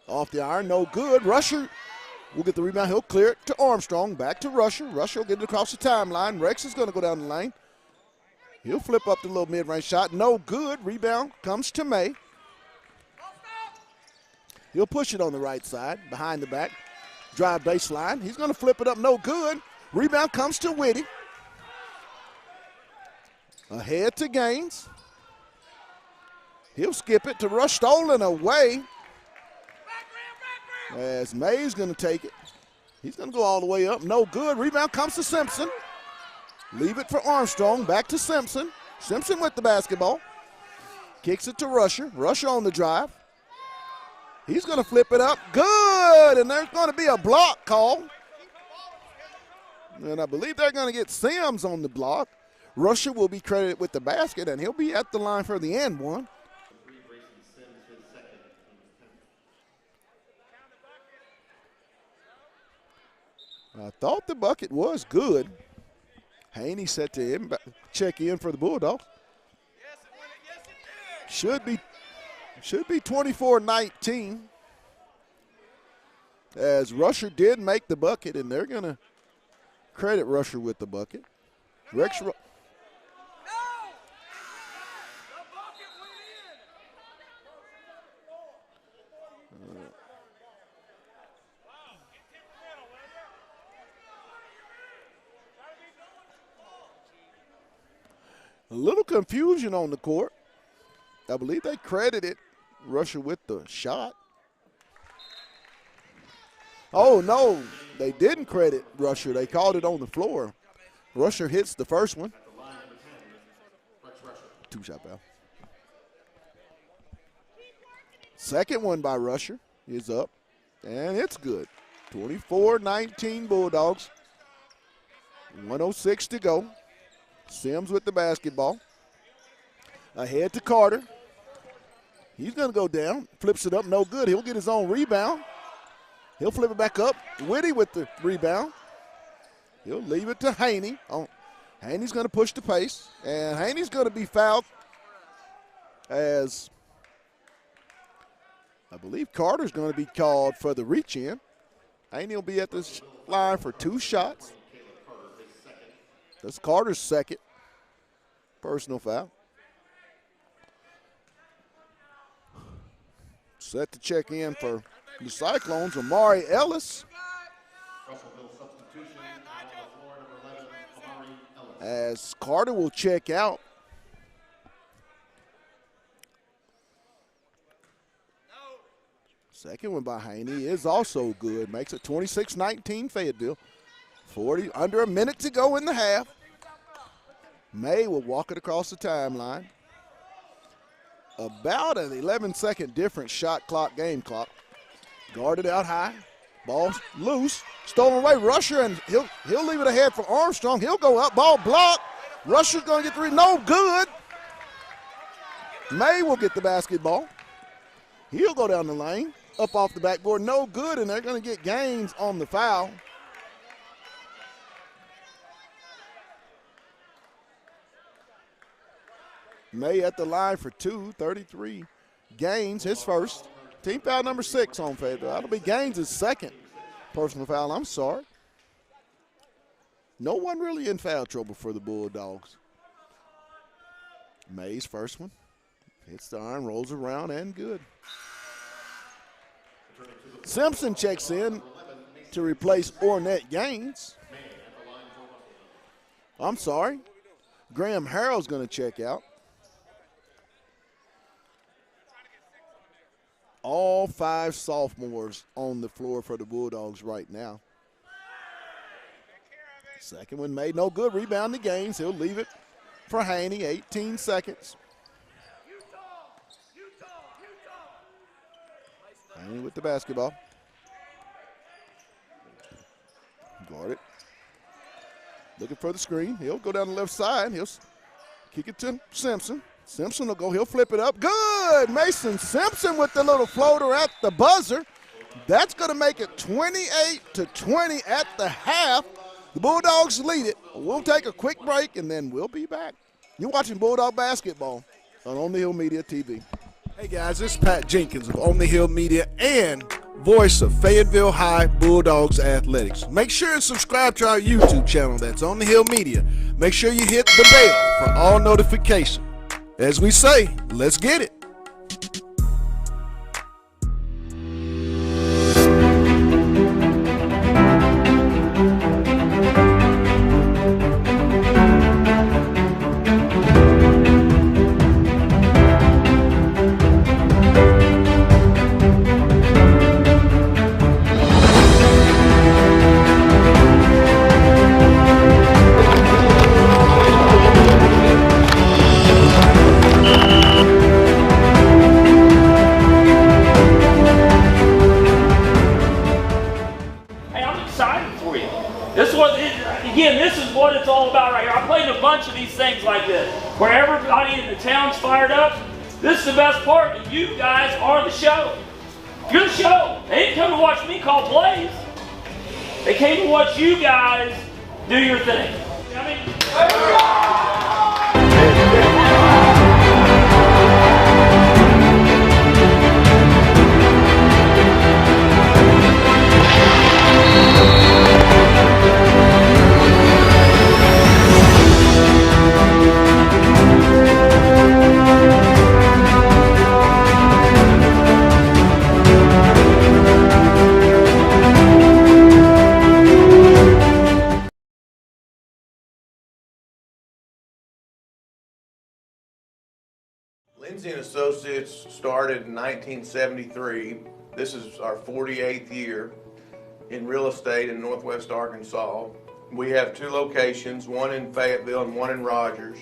S1: Off the iron, no good. Rusher will get the rebound. He'll clear it to Armstrong. Back to Rusher. Rusher will get it across the timeline. Rex is going to go down the lane. He'll flip up the little mid-range shot. No good. Rebound comes to May. He'll push it on the right side, behind the back. Drive baseline. He's going to flip it up. No good. Rebound comes to Whitty. Ahead to Gaines. He'll skip it to Rush. Stolen away. As May's going to take it. He's going to go all the way up. No good. Rebound comes to Simpson. Leave it for Armstrong. Back to Simpson. Simpson with the basketball. Kicks it to Rusher. Rusher on the drive. He's going to flip it up. Good. And there's going to be a block call. And I believe they're going to get Sims on the block. Rusher will be credited with the basket, and he'll be at the line for the end one. I thought the bucket was good. Haney set to him, check in for the Bulldogs. Should be 24-19. As Rusher did make the bucket, and they're going to credit Rusher with the bucket. Rex. A little confusion on the court. I believe they credited Rusher with the shot. Oh, no, they didn't credit Rusher. They called it on the floor. Rusher hits the first one. 2-shot foul. Second one by Rusher is up, and it's good. 24-19 Bulldogs. 1:06 to go. Sims with the basketball. Ahead to Carter. He's going to go down. Flips it up. No good. He'll get his own rebound. He'll flip it back up. Whitty with the rebound. He'll leave it to Haney. Haney's going to push the pace. And Haney's going to be fouled as I believe Carter's going to be called for the reach-in. Haney will be at this line for 2 shots. That's Carter's second personal foul. Set to check in for the Cyclones, Amari Ellis.
S7: Russellville substitution on the floor, number 11, Amari Ellis.
S1: As Carter will check out. Second one by Haney is also good. Makes it 26-19 Fayetteville. 40, under a minute to go in the half. May will walk it across the timeline. About an 11-second difference shot clock, game clock. Guarded out high. Ball's loose, stolen away. Rusher, and he'll leave it ahead for Armstrong. He'll go up, ball blocked. Rusher's going to get three, no good. May will get the basketball. He'll go down the lane, up off the backboard, no good, and they're going to get Gaines on the foul. May at the line for 2, 33. Gaines, his first. Team foul number 6 on Fayetteville. That'll be Gaines' second personal foul. I'm sorry. No one really in foul trouble for the Bulldogs. May's first one. Hits the iron, rolls around, and good. Simpson checks in to replace Ornette Gaines. I'm sorry. Graham Harrell's going to check out. All 5 sophomores on the floor for the Bulldogs right now. Second one made no good. Rebound to Gaines. He'll leave it for Haney. 18 seconds. Haney with the basketball. Guard it. Looking for the screen. He'll go down the left side. He'll kick it to Simpson. Simpson will go. He'll flip it up. Good. Mason Simpson with the little floater at the buzzer. That's going to make it 28-20 at the half. The Bulldogs lead it. We'll take a quick break, and then we'll be back. You're watching Bulldog Basketball on the Hill Media TV. Hey, guys, this is Pat Jenkins of On the Hill Media and voice of Fayetteville High Bulldogs Athletics. Make sure and subscribe to our YouTube channel. That's On the Hill Media. Make sure you hit the bell for all notifications. As we say, let's get it.
S8: Where everybody in the town's fired up. This is the best part, and you guys are the show. You're the show. They didn't come to watch me call plays. They came to watch you guys do your thing.
S3: Lindsay & Associates started in 1973. This is our 48th year in real estate in Northwest Arkansas. We have 2 locations, one in Fayetteville and one in Rogers.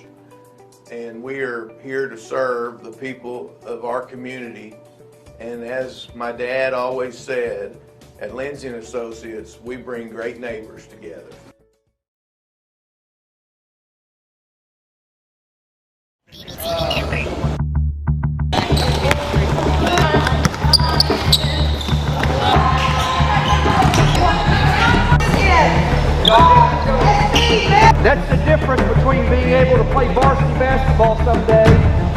S3: And we are here to serve the people of our community. And as my dad always said, at Lindsay & Associates, we bring great neighbors together.
S5: That's the difference between being able to play varsity basketball someday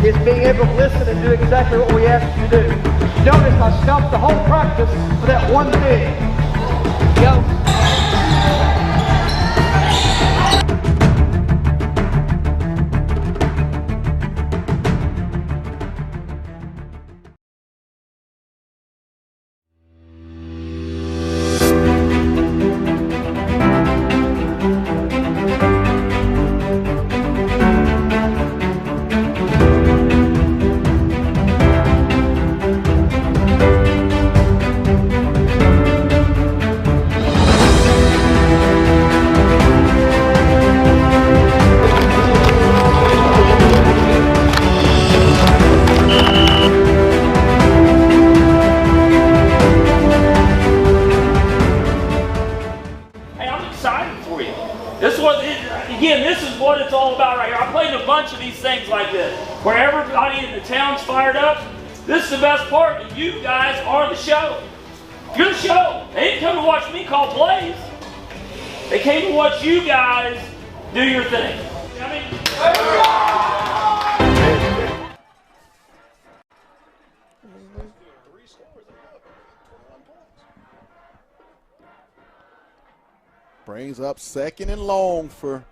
S5: is being able to listen and do exactly what we ask you to do. Notice I stopped the whole practice for that one thing. Go.
S8: happen for you. This was, again, this is what it's all about right here. I played a bunch of these things like this, where everybody in the town's fired up. This is the best part, and you guys are the show. You're the show. They didn't come to watch me call plays. They came to watch you guys do your thing. I mean,
S1: brings up 2nd and long for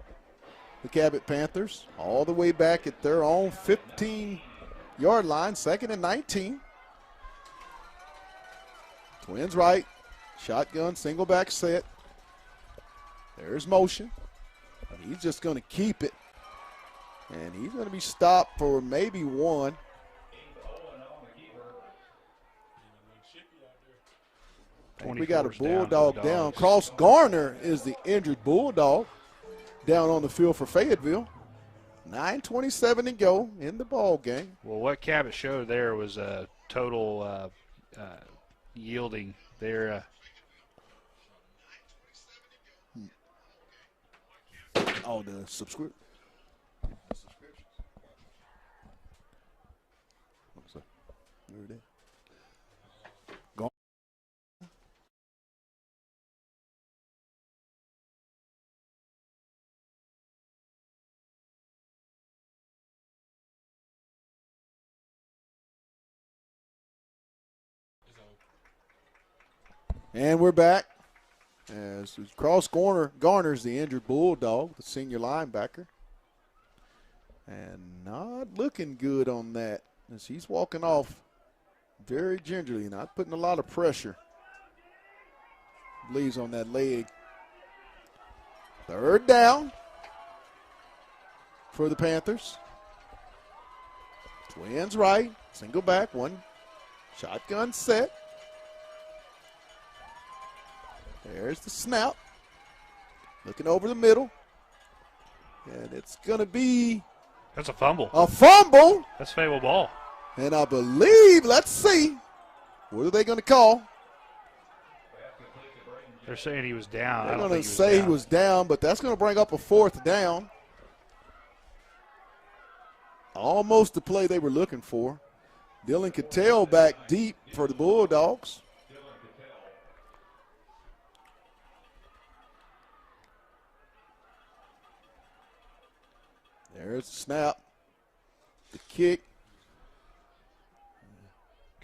S1: the Cabot Panthers, all the way back at their own 15-yard line, 2nd and 19. Twins right, shotgun, single back set. There's motion. He's just going to keep it. And he's going to be stopped for maybe one. I think we got a Bulldog down. Cross Garner is the injured Bulldog down on the field for Fayetteville. 9:27 to go in the ball game.
S9: Well, what Cabot showed there was a total yielding there.
S1: Oh, the subscription. What's that? There it is. Gone. And we're back. As Cross Garner's the injured Bulldog, the senior linebacker. And not looking good on that as he's walking off very gingerly, not putting a lot of pressure. Leaves on that leg. 3rd down for the Panthers. Twins right, single back, one shotgun set. There's the snap. Looking over the middle. And it's going to be.
S9: That's a fumble.
S1: A fumble.
S9: That's Fayetteville ball.
S1: And I believe, let's see. What are they going to call?
S9: They're saying he was down.
S1: They're going to say he was down, but that's going to bring up a 4th down. Almost the play they were looking for. Dylan Cattell back deep for the Bulldogs. There's the snap, the kick.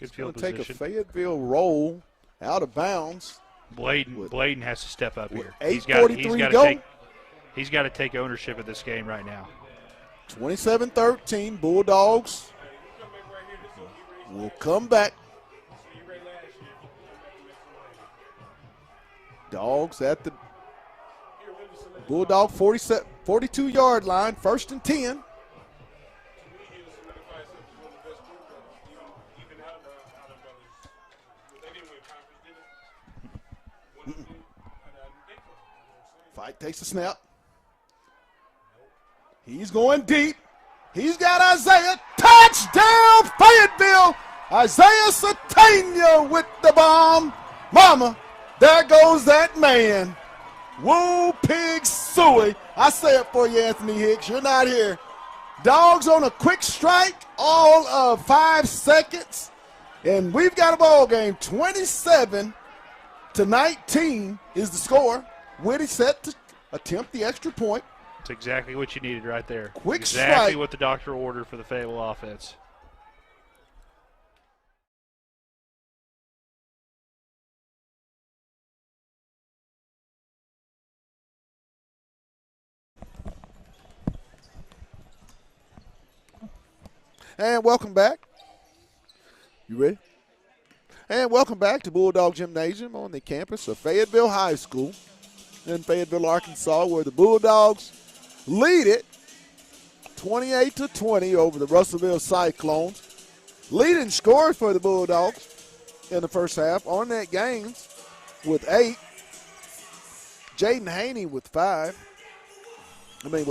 S9: Good field
S1: position.
S9: position.
S1: Take a Fayetteville roll out of bounds.
S9: Bladen has to step up here.
S1: 8:43 to go.
S9: He's got to take ownership of this game right now.
S1: 27-13, Bulldogs will come back. Dogs at the Bulldog 42-yard line, 1st and 10. Fight takes the snap. He's going deep. He's got Isaiah. Touchdown, Fayetteville. Isaiah Satania with the bomb. Mama, there goes that man. Woo pig suey. I say it for you, Anthony Hicks. You're not here. Dogs on a quick strike, all of 5 seconds. And we've got a ball game. 27-19 is the score. Whitty set to attempt the extra point.
S9: That's exactly what you needed right there.
S1: Quick
S9: exactly
S1: strike.
S9: What the doctor ordered for the Fayetteville offense.
S1: And welcome back. You ready? And welcome back to Bulldog Gymnasium on the campus of Fayetteville High School in Fayetteville, Arkansas, where the Bulldogs lead it 28-20 over the Russellville Cyclones. Leading scorers for the Bulldogs in the first half, Arnett Gaines with 8. Jaden Haney with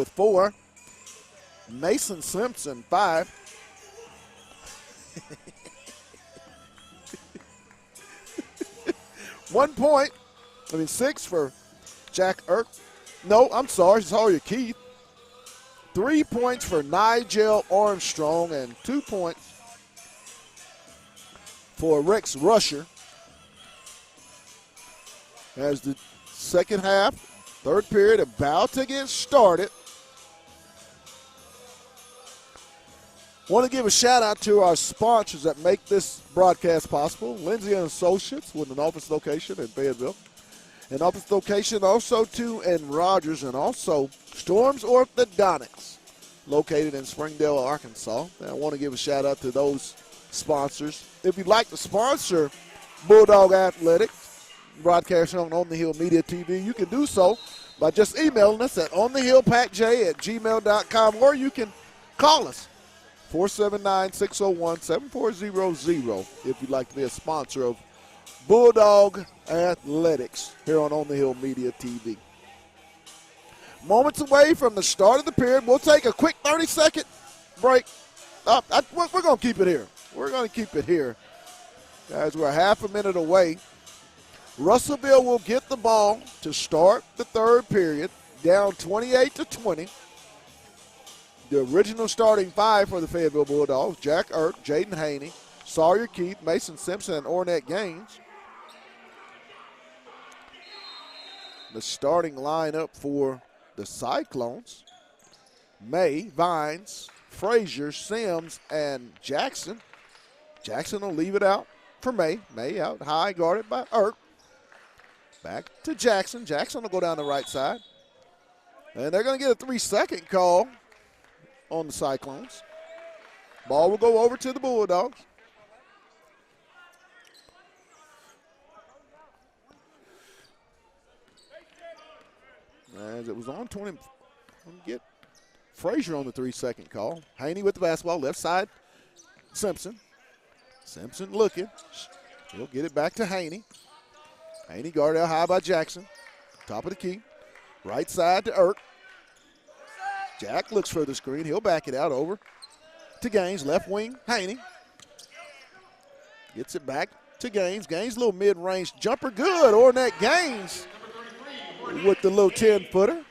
S1: 4. Mason Simpson, 5. 1 point, 6 for Jack No, I'm sorry. Sawyer Keith. 3 points for Nigel Armstrong and 2 points for Rex Rusher. As the second half, third period about to get started. Want to give a shout out to our sponsors that make this broadcast possible. Lindsay and Associates with an office location in Fayetteville. An office location also too in Rogers, and also Storms Orthodontics located in Springdale, Arkansas. And I want to give a shout out to those sponsors. If you'd like to sponsor Bulldog Athletics, broadcasting on the Hill Media TV, you can do so by just emailing us at onthehillpatj@gmail.com, or you can call us 479-601-7400 if you'd like to be a sponsor of Bulldog Athletics here on the Hill Media TV. Moments away from the start of the period. We'll take a quick 30-second break. We're going to keep it here. We're going to keep it here. Guys, we're half a minute away. Russellville will get the ball to start the third period, down 28-20. The original starting five for the Fayetteville Bulldogs: Jack Irk, Jaden Haney, Sawyer Keith, Mason Simpson, and Ornette Gaines. The starting lineup for the Cyclones: May, Vines, Frazier, Sims, and Jackson. Jackson will leave it out for May. May out high, guarded by Irk. Back to Jackson. Jackson will go down the right side. And they're going to get a 3-second call on the Cyclones. Ball will go over to the Bulldogs. As it was on 20, get Frazier on the 3-second call. Haney with the basketball, left side, Simpson. Simpson looking. He'll get it back to Haney. Haney guarded out high by Jackson. Top of the key. Right side to Irk. Jack looks for the screen. He'll back it out over to Gaines. Left wing, Haney. Gets it back to Gaines. Gaines, little mid-range jumper. Good. Ornette Gaines with the little 10-footer.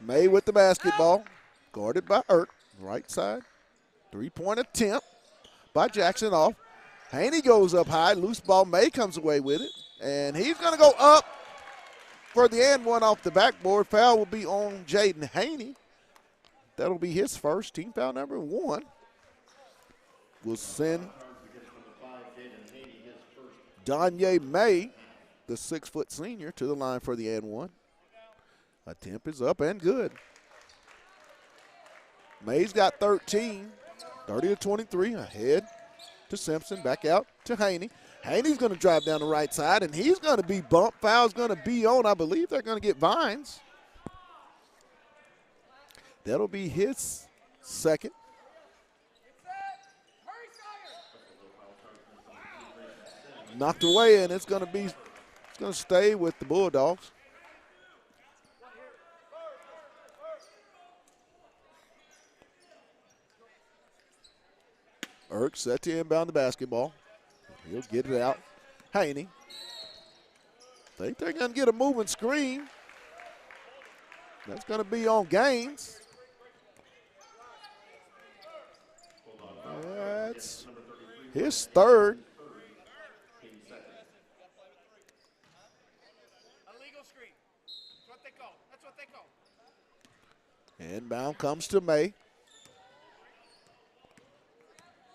S1: May with the basketball. Guarded by Irk. Right side. 3-point attempt by Jackson off. Haney goes up high. Loose ball. May comes away with it. And he's going to go up for the and one off the backboard. Foul will be on Jaden Haney. That'll be his first, team foul number 1. We'll send Donye May, the 6-foot senior, to the line for the and one. Attempt is up and good. May's got 13, 30-23, ahead to Simpson, back out to Haney. Haney's going to drive down the right side, and he's going to be bumped. Foul's going to be on. I believe they're going to get Vines. That'll be his second. Knocked away, and it's going to stay with the Bulldogs. Irk set to inbound the basketball. He'll get it out. Haney. Think they're going to get a moving screen. That's going to be on Gaines. That's his third.
S7: Illegal screen. That's what they call. That's what they call.
S1: Inbound comes to May.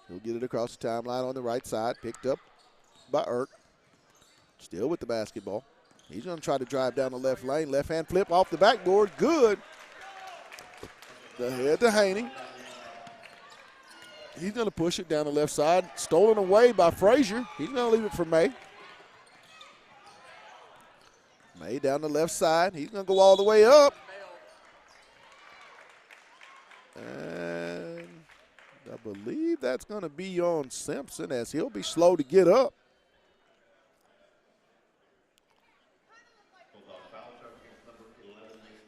S1: He'll get it across the timeline on the right side. Picked up by Irk. Still with the basketball. He's going to try to drive down the left lane. Left hand flip off the backboard. Good. The head to Haney. He's going to push it down the left side. Stolen away by Frazier. He's going to leave it for May. May down the left side. He's going to go all the way up. And I believe that's going to be on Simpson, as he'll be slow to get up.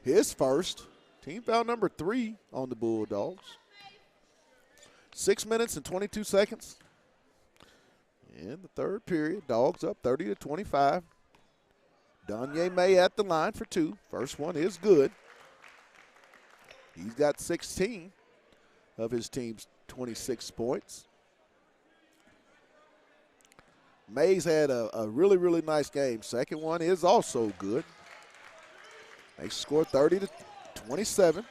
S1: His first. Team foul number 3 on the Bulldogs. 6 minutes and 22 seconds in the third period. Dogs up 30-25. Danye May at the line for two. First one is good. He's got 16 of his team's 26 points. May's had a really, really nice game. Second one is also good. They scored 30-27.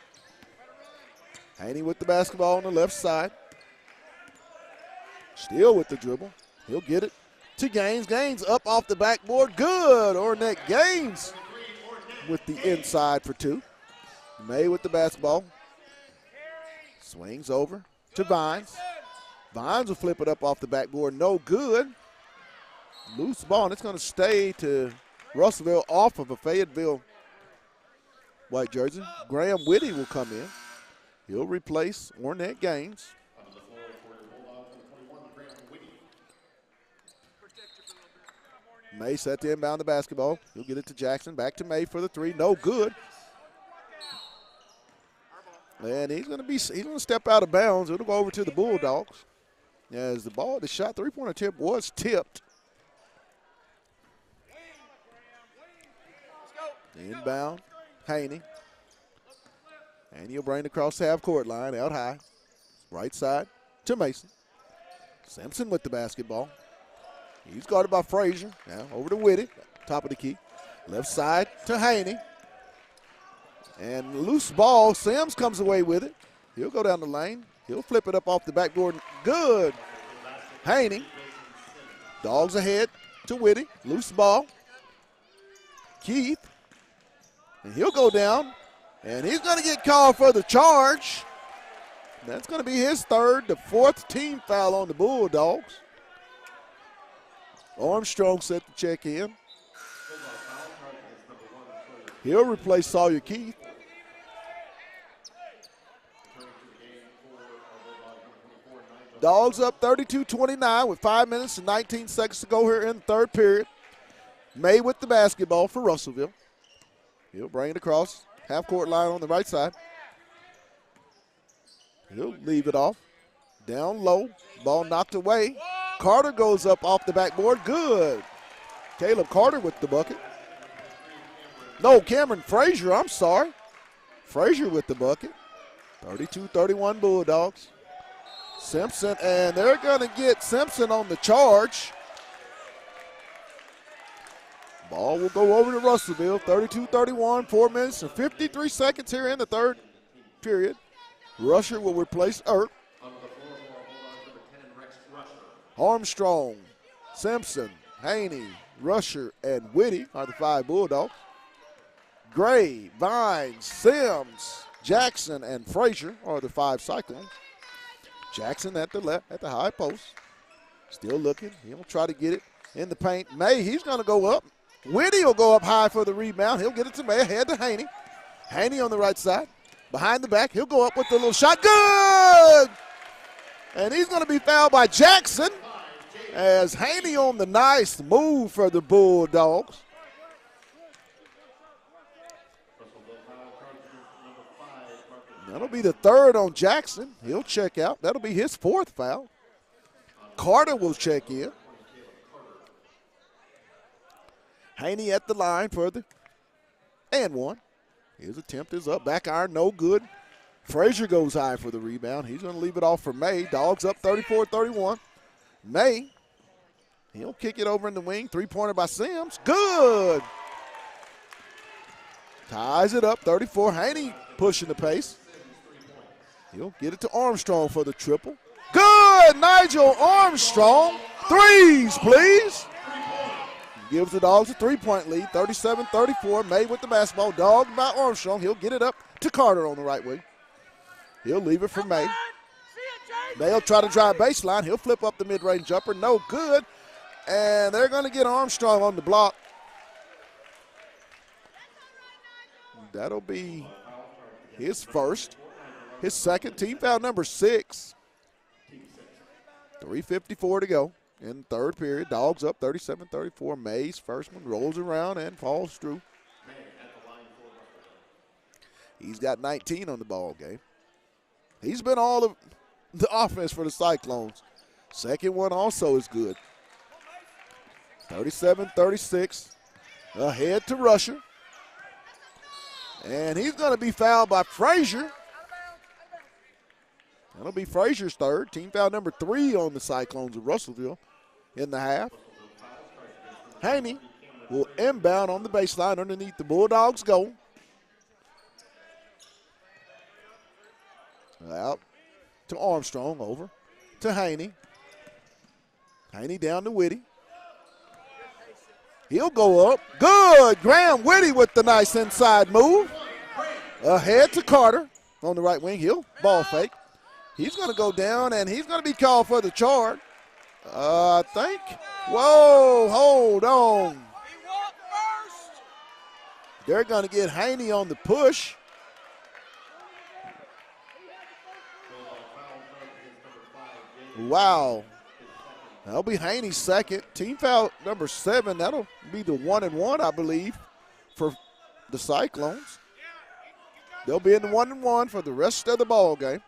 S1: Haney with the basketball on the left side. Still with the dribble. He'll get it to Gaines. Gaines up off the backboard. Good. Ornette Gaines with the inside for two. May with the basketball. Swings over to Vines. Vines will flip it up off the backboard. No good. Loose ball, and it's going to stay to Russellville off of a Fayetteville white jersey. Graham Whitty will come in. He'll replace Ornette Gaines. May set to inbound the basketball. He'll get it to Jackson. Back to May for the three. No good. And he's going to step out of bounds. It'll go over to the Bulldogs. As the shot three-pointer tip was tipped. Inbound, Haney. And he'll bring it across the half-court line, out high. Right side to Mason. Simpson with the basketball. He's guarded by Frazier. Now over to Whitty, top of the key. Left side to Haney. And loose ball, Sims comes away with it. He'll go down the lane. He'll flip it up off the backboard. Good. Haney. Dogs ahead to Whitty. Loose ball. Keith. And he'll go down. And he's going to get called for the charge. That's going to be his third, the fourth team foul on the Bulldogs. Armstrong set to check in. He'll replace Sawyer Keith. Dogs up 32-29 with 5 minutes and 19 seconds to go here in the third period. May with the basketball for Russellville. He'll bring it across. Half-court line on the right side. He'll leave it off. Down low. Ball knocked away. Carter goes up off the backboard. Good. Caleb Carter with the bucket. No, Cameron Frazier, I'm sorry. Frazier with the bucket. 32-31 Bulldogs. Simpson, and they're going to get Simpson on the charge. Ball will go over to Russellville. 32-31, 4 minutes and 53 seconds here in the third period. Rusher will replace Earp. Armstrong, Simpson, Haney, Rusher, and Whitty are the five Bulldogs. Gray, Vines, Sims, Jackson, and Frazier are the five Cyclones. Jackson at the left, at the high post. Still looking. He'll try to get it in the paint. May, he's going to go up. Whitty will go up high for the rebound. He'll get it to May, ahead to Haney. Haney on the right side. Behind the back, he'll go up with the little shot. Good! And he's going to be fouled by Jackson as Haney on the nice move for the Bulldogs. That'll be the third on Jackson. He'll check out. That'll be his fourth foul. Carter will check in. Haney at the line for the and one. His attempt is up. Back iron, no good. Frazier goes high for the rebound. He's going to leave it off for May. Dogs up 34-31. May, he'll kick it over in the wing. Three-pointer by Sims. Good. Ties it up, 34. Haney pushing the pace. He'll get it to Armstrong for the triple. Good, Nigel Armstrong. Threes, please. Gives the Dogs a three-point lead, 37-34. May with the basketball. Dogged by Armstrong. He'll get it up to Carter on the right wing. He'll leave it for May. May'll try to drive baseline. He'll flip up the mid-range jumper. No good. And they're going to get Armstrong on the block. That'll be his first. His second, team foul number 6. 3:54 to go in the third period. Dogs up 37-34. May's first one rolls around and falls through. He's got 19 on the ball game. He's been all of the offense for the Cyclones. Second one also is good. 37-36. Ahead to Rusher. And he's going to be fouled by Frazier. That'll be Frazier's third. Team foul number 3 on the Cyclones of Russellville in the half. Haney will inbound on the baseline underneath the Bulldogs' goal. Out to Armstrong, over to Haney. Haney down to Whitty. He'll go up. Good. Graham Whitty with the nice inside move. Ahead to Carter on the right wing. He'll ball fake. He's going to go down, and he's going to be called for the charge. I think. Whoa, hold on. They're going to get Haney on the push. Wow. That'll be Haney's second. Team foul number 7. That'll be the 1-and-1, I believe, for the Cyclones. They'll be in the 1-and-1 for the rest of the ball game.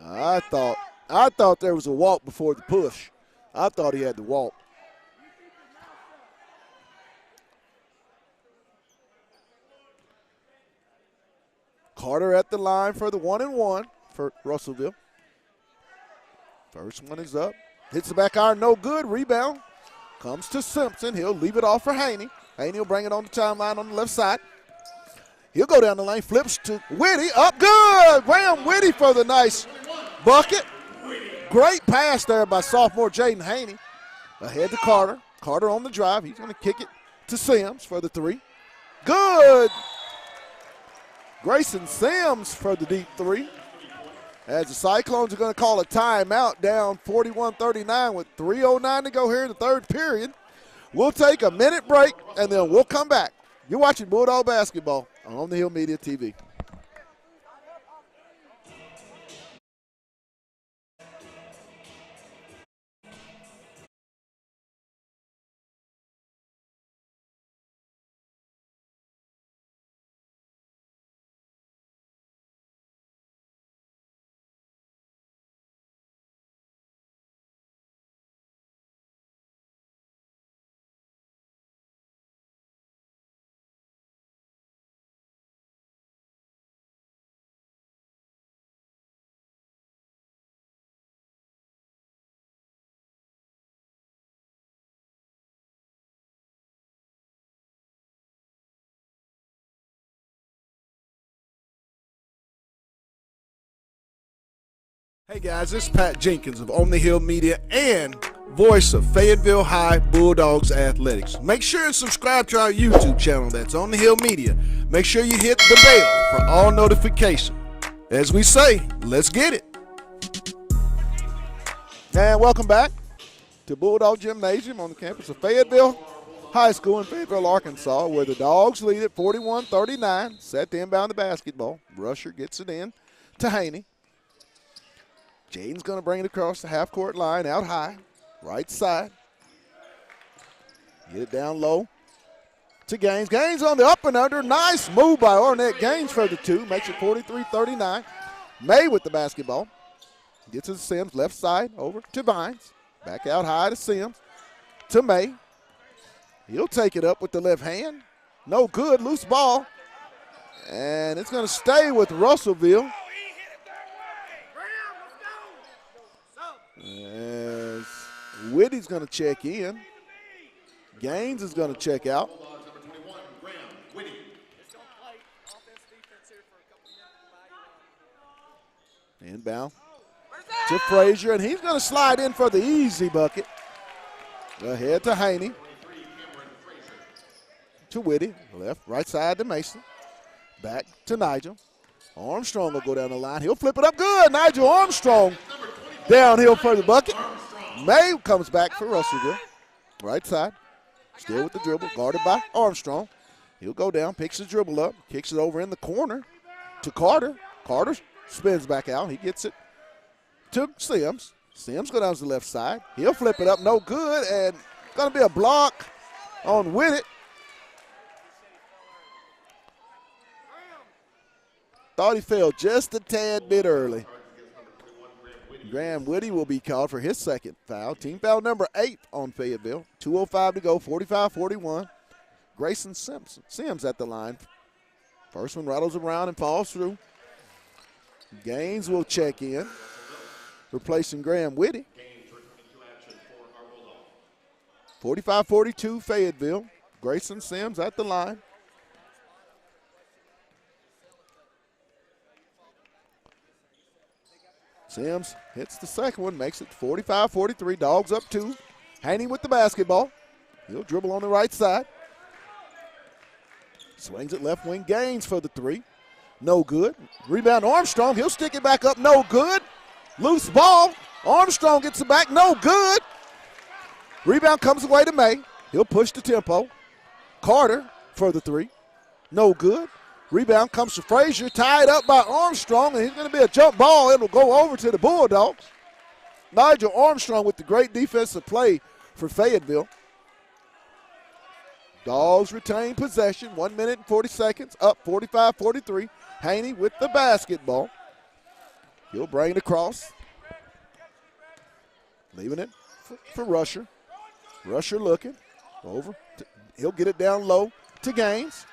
S1: I thought there was a walk before the push. I thought he had to walk. Carter at the line for the 1-and-1 for Russellville. First one is up. Hits the back iron, no good. Rebound comes to Simpson. He'll leave it off for Haney. Haney will bring it on the timeline on the left side. He'll go down the lane, flips to Whitty. Up good. Graham Whitty for the nice bucket. Great pass there by sophomore Jaden Haney. Ahead to Carter. Carter on the drive. He's going to kick it to Sims for the 3. Good. Grayson Sims for the deep 3. As the Cyclones are going to call a timeout down 41-39 with 3:09 to go here in the third period. We'll take a minute break, and then we'll come back. You're watching Bulldog Basketball on the Hill Media TV. Hey guys, this is Pat Jenkins of On the Hill Media and voice of Fayetteville High Bulldogs Athletics. Make sure and subscribe to our YouTube channel. That's On the Hill Media. Make sure you hit the bell for all notifications. As we say, let's get it. And welcome back to Bulldog Gymnasium on the campus of Fayetteville High School in Fayetteville, Arkansas, where the Dogs lead at 41-39. Set to inbound the basketball. Rusher gets it in to Haney. Jaden's going to bring it across the half-court line, out high, right side. Get it down low to Gaines. Gaines on the up and under. Nice move by Arnett Gaines for the 2. Makes it 43-39. May with the basketball. Gets it to Sims, left side, over to Vines. Back out high to Sims. To May. He'll take it up with the left hand. No good, loose ball. And it's going to stay with Russellville. As Whitty's going to check in. Gaines is going to check out. Inbound to Frazier, and he's going to slide in for the easy bucket. Ahead to Haney. To Whitty, left, right side to Mason. Back to Nigel. Armstrong will go down the line. He'll flip it up good. Nigel Armstrong downhill for the bucket. May comes back for Russellville. Right side. Still with the dribble. Guarded by Armstrong. He'll go down, picks the dribble up, kicks it over in the corner to Carter. Carter spins back out. He gets it to Sims. Sims goes down to the left side. He'll flip it up. No good. And going to be a block on Whitty. Thought he fell just a tad bit early. Graham Woody will be called for his second foul. Team foul number 8 on Fayetteville. 2:05 to go, 45-41. Grayson Sims at the line. First one rattles around and falls through. Gaines will check in, replacing Graham Whitty. 45-42 Fayetteville. Grayson Sims at the line. Sims hits the second one, makes it 45-43. Dogs up 2. Haney with the basketball. He'll dribble on the right side. Swings it left wing. Gaines for the 3. No good. Rebound Armstrong. He'll stick it back up. No good. Loose ball. Armstrong gets it back. No good. Rebound comes away to May. He'll push the tempo. Carter for the 3. No good. Rebound comes to Frazier, tied up by Armstrong, and he's going to be a jump ball. It'll go over to the Bulldogs. Nigel Armstrong with the great defensive play for Fayetteville. Dogs retain possession, 1 minute and 40 seconds, up 45-43. Haney with the basketball. He'll bring it across. Leaving it for Rusher. Rusher looking over. He'll get it down low to Gaines.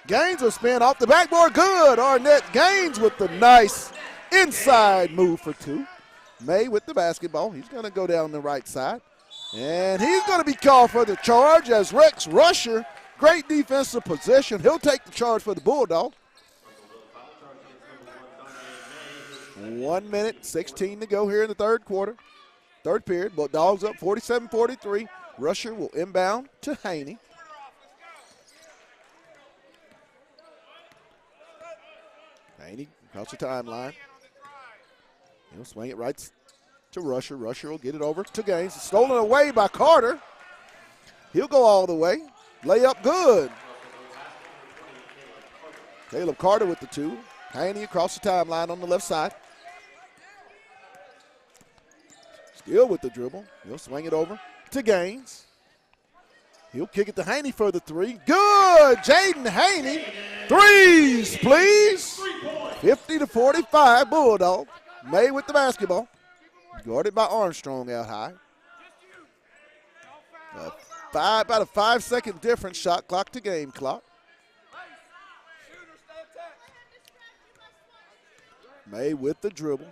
S1: Gaines will spin off the backboard. Good. Arnett Gaines with the nice inside move for 2. May with the basketball. He's going to go down the right side. And he's going to be called for the charge as Rex Rusher, great defensive possession. He'll take the charge for the Bulldogs. 1 minute, 16 to go here in the third period. Bulldogs up 47-43. Rusher will inbound to Haney. Haney across the timeline. He'll swing it right to Rusher. Rusher will get it over to Gaines. Stolen away by Carter. He'll go all the way. Layup good. Caleb Carter with the 2. Haney across the timeline on the left side. Still with the dribble. He'll swing it over to Gaines. He'll kick it to Haney for the 3. Good. Jaden Haney. Threes, please. 50-45 Bulldog. May with the basketball. Guarded by Armstrong out high. About a 5-second difference, shot clock to game clock. May with the dribble.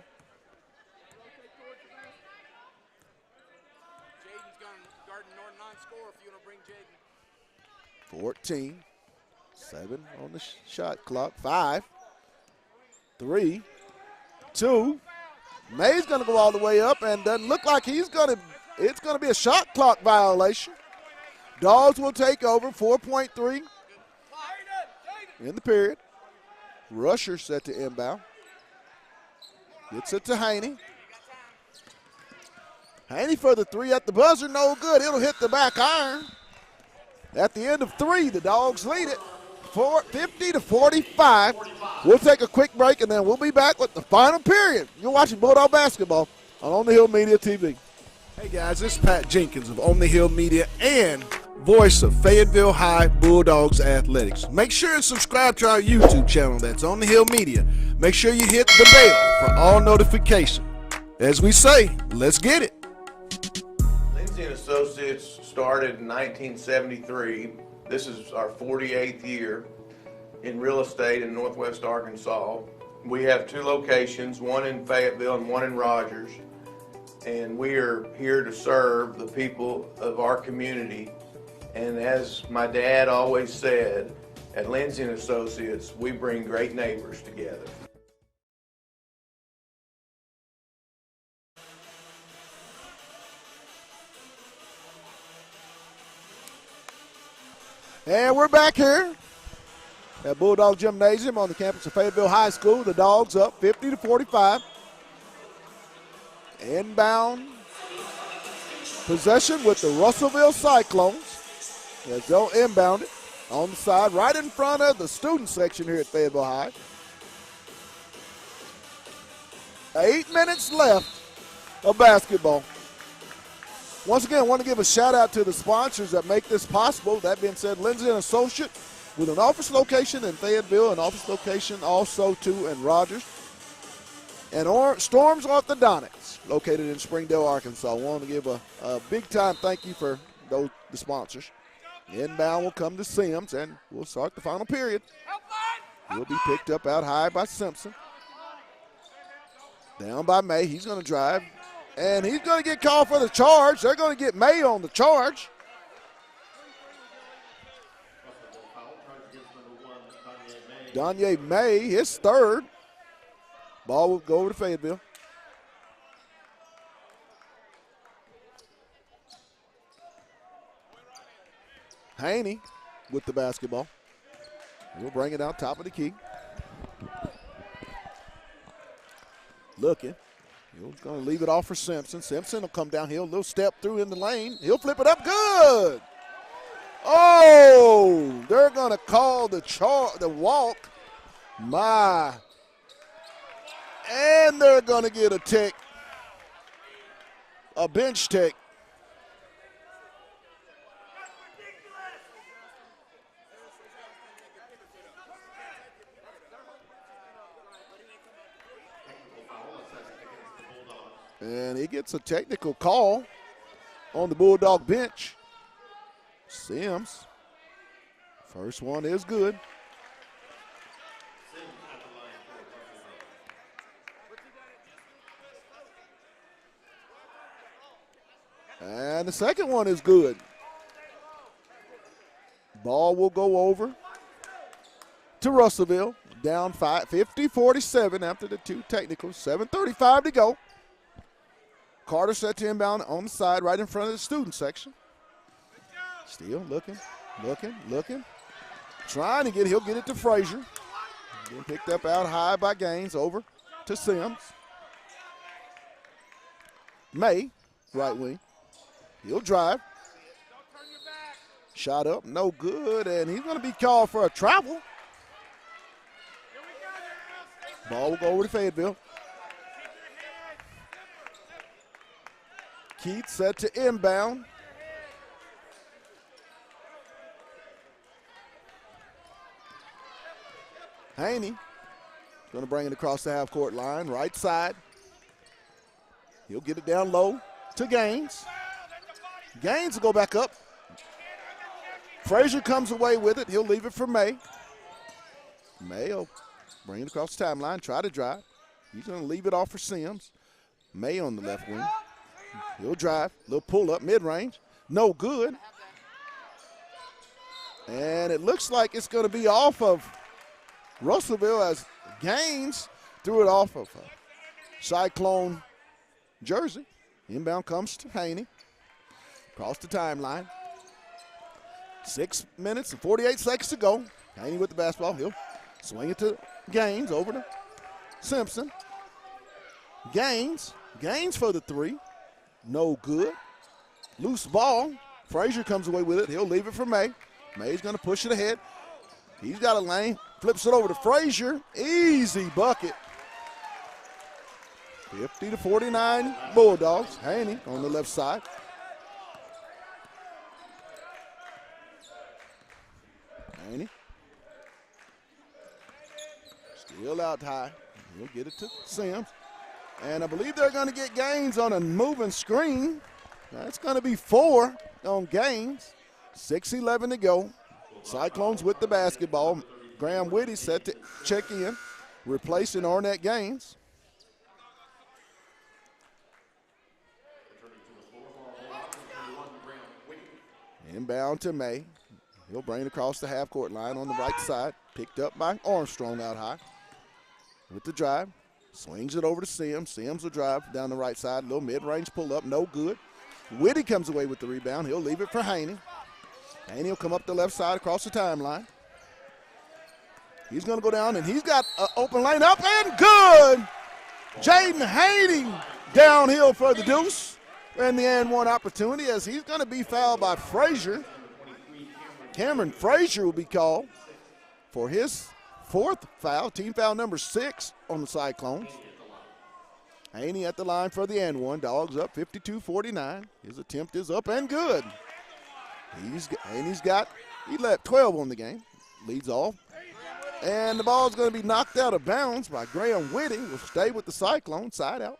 S1: 14. 7 on the shot clock. 5, 3, 2. May's going to go all the way up and doesn't look like it's going to be a shot clock violation. Dogs will take over. 4.3 in the period. Rusher set to inbound. Gets it to Haney. Haney for the 3 at the buzzer. No good. It'll hit the back iron. At the end of 3, the Dogs lead it 50-45. We'll take a quick break, and then we'll be back with the final period. You're watching Bulldog Basketball on the Hill Media TV. Hey, guys, this is Pat Jenkins of On the Hill Media and voice of Fayetteville High Bulldogs Athletics. Make sure and subscribe to our YouTube channel. That's On the Hill Media. Make sure you hit the bell for all notifications. As we say, let's get it.
S3: Lindsay & Associates started in 1973. This is our 48th year in real estate in Northwest Arkansas. We have 2 locations, one in Fayetteville and one in Rogers. And we are here to serve the people of our community. And as my dad always said, at Lindsay & Associates, we bring great neighbors together.
S1: And we're back here at Bulldog Gymnasium on the campus of Fayetteville High School. The Dogs up 50-45. Inbound possession with the Russellville Cyclones as they'll inbound it on the side right in front of the student section here at Fayetteville High. 8 minutes left of basketball. Once again, I want to give a shout out to the sponsors that make this possible. That being said, Lindsay & Associates with an office location in Fayetteville, an office location also too in Rogers. and Storms Orthodontics, located in Springdale, Arkansas. Want to give a big-time thank you for the sponsors. Inbound will come to Sims, and we'll start the final period. Will be picked up out high by Simpson. Down by May. He's going to drive, and he's going to get called for the charge. They're going to get May on the charge. Danye May, his third. Ball will go over to Fayetteville. Haney with the basketball. We'll bring it out top of the key. Looking. He's going to leave it off for Simpson. Simpson will come downhill. Little step through in the lane. He'll flip it up. Good. Oh, they're going to call the walk. My. And they're going to get a tick. A bench tick. And he gets a technical call on the Bulldog bench. Sims. First one is good. And the second one is good. Ball will go over to Russellville. Down 50-47 after the two technicals. 7:35 to go. Carter set to inbound on the side right in front of the student section. Still looking. Trying to he'll get it to Frazier. Being picked up out high by Gaines over to Sims. May, right wing. He'll drive. Shot up, no good, and he's going to be called for a travel. Ball will go over to Fayetteville. Keith set to inbound. Haney going to bring it across the half-court line, right side. He'll get it down low to Gaines. Gaines will go back up. Frazier comes away with it. He'll leave it for May. May will bring it across the timeline, try to drive. He's going to leave it off for Sims. May on the left wing. He'll drive, little pull up, mid-range, no good. And it looks like it's going to be off of Russellville as Gaines threw it off of a Cyclone jersey. Inbound comes to Haney. Across the timeline. 6 minutes and 48 seconds to go. Haney with the basketball. He'll swing it to Gaines over to Simpson. Gaines for the three. No good. Loose ball. Frazier comes away with it. He'll leave it for May. May's going to push it ahead. He's got a lane. Flips it over to Frazier. Easy bucket. 50-49 Bulldogs. Haney on the left side. Haney. Still out high. He'll get it to Sims. And I believe they're going to get Gaines on a moving screen. That's going to be 4 on Gaines. 6:11 to go. Cyclones with the basketball. Graham Whitty set to check in, replacing Ornette Gaines. Inbound to May. He'll bring it across the half-court line on the right side. Picked up by Armstrong out high. With the drive. Swings it over to Sims. Sims will drive down the right side. Little mid-range pull-up. No good. Whitty comes away with the rebound. He'll leave it for Haney. Haney will come up the left side across the timeline. He's going to go down, and he's got an open lane up and good. Jaden Haney downhill for the deuce. And the and one opportunity as he's going to be fouled by Frazier. Cameron Frazier will be called for his 4th foul, team foul number 6 on the Cyclones. Haney at the line for the and one. Dogs up 52-49. His attempt is up and good. Haney's got 12 on the game. Leads off And the ball's going to be knocked out of bounds by Graham Whitty. Will stay with the Cyclone, side out.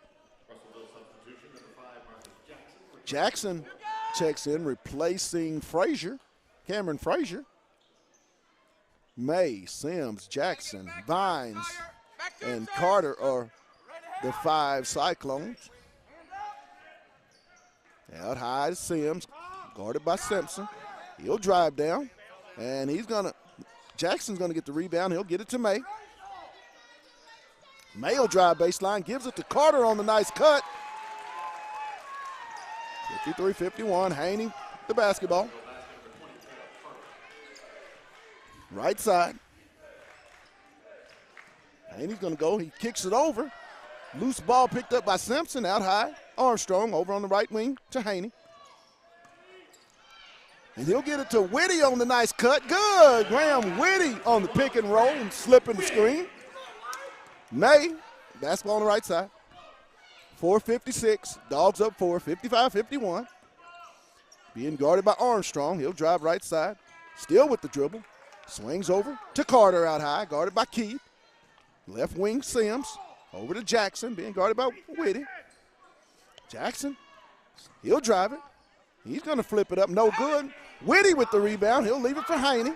S1: Jackson checks in, replacing Frazier, Cameron Frazier. May, Sims, Jackson, Vines, and Carter are the 5 Cyclones. Out high to Sims, guarded by Simpson. He'll drive down, and Jackson's gonna get the rebound. He'll get it to May. May will drive baseline, gives it to Carter on the nice cut. 53-51, Haney, the basketball. Right side. Haney's gonna go, he kicks it over. Loose ball picked up by Simpson, out high. Armstrong over on the right wing to Haney. And he'll get it to Whitty on the nice cut. Good, Graham Whitty on the pick and roll and slipping the screen. May, basketball on the right side. 4:56, Dogs up 4, 55-51. Being guarded by Armstrong, he'll drive right side. Still with the dribble. Swings over to Carter out high, guarded by Keith. Left wing Sims, over to Jackson, being guarded by Whitty. Jackson, he'll drive it. He's gonna flip it up, no good. Whitty with the rebound, he'll leave it for Haney.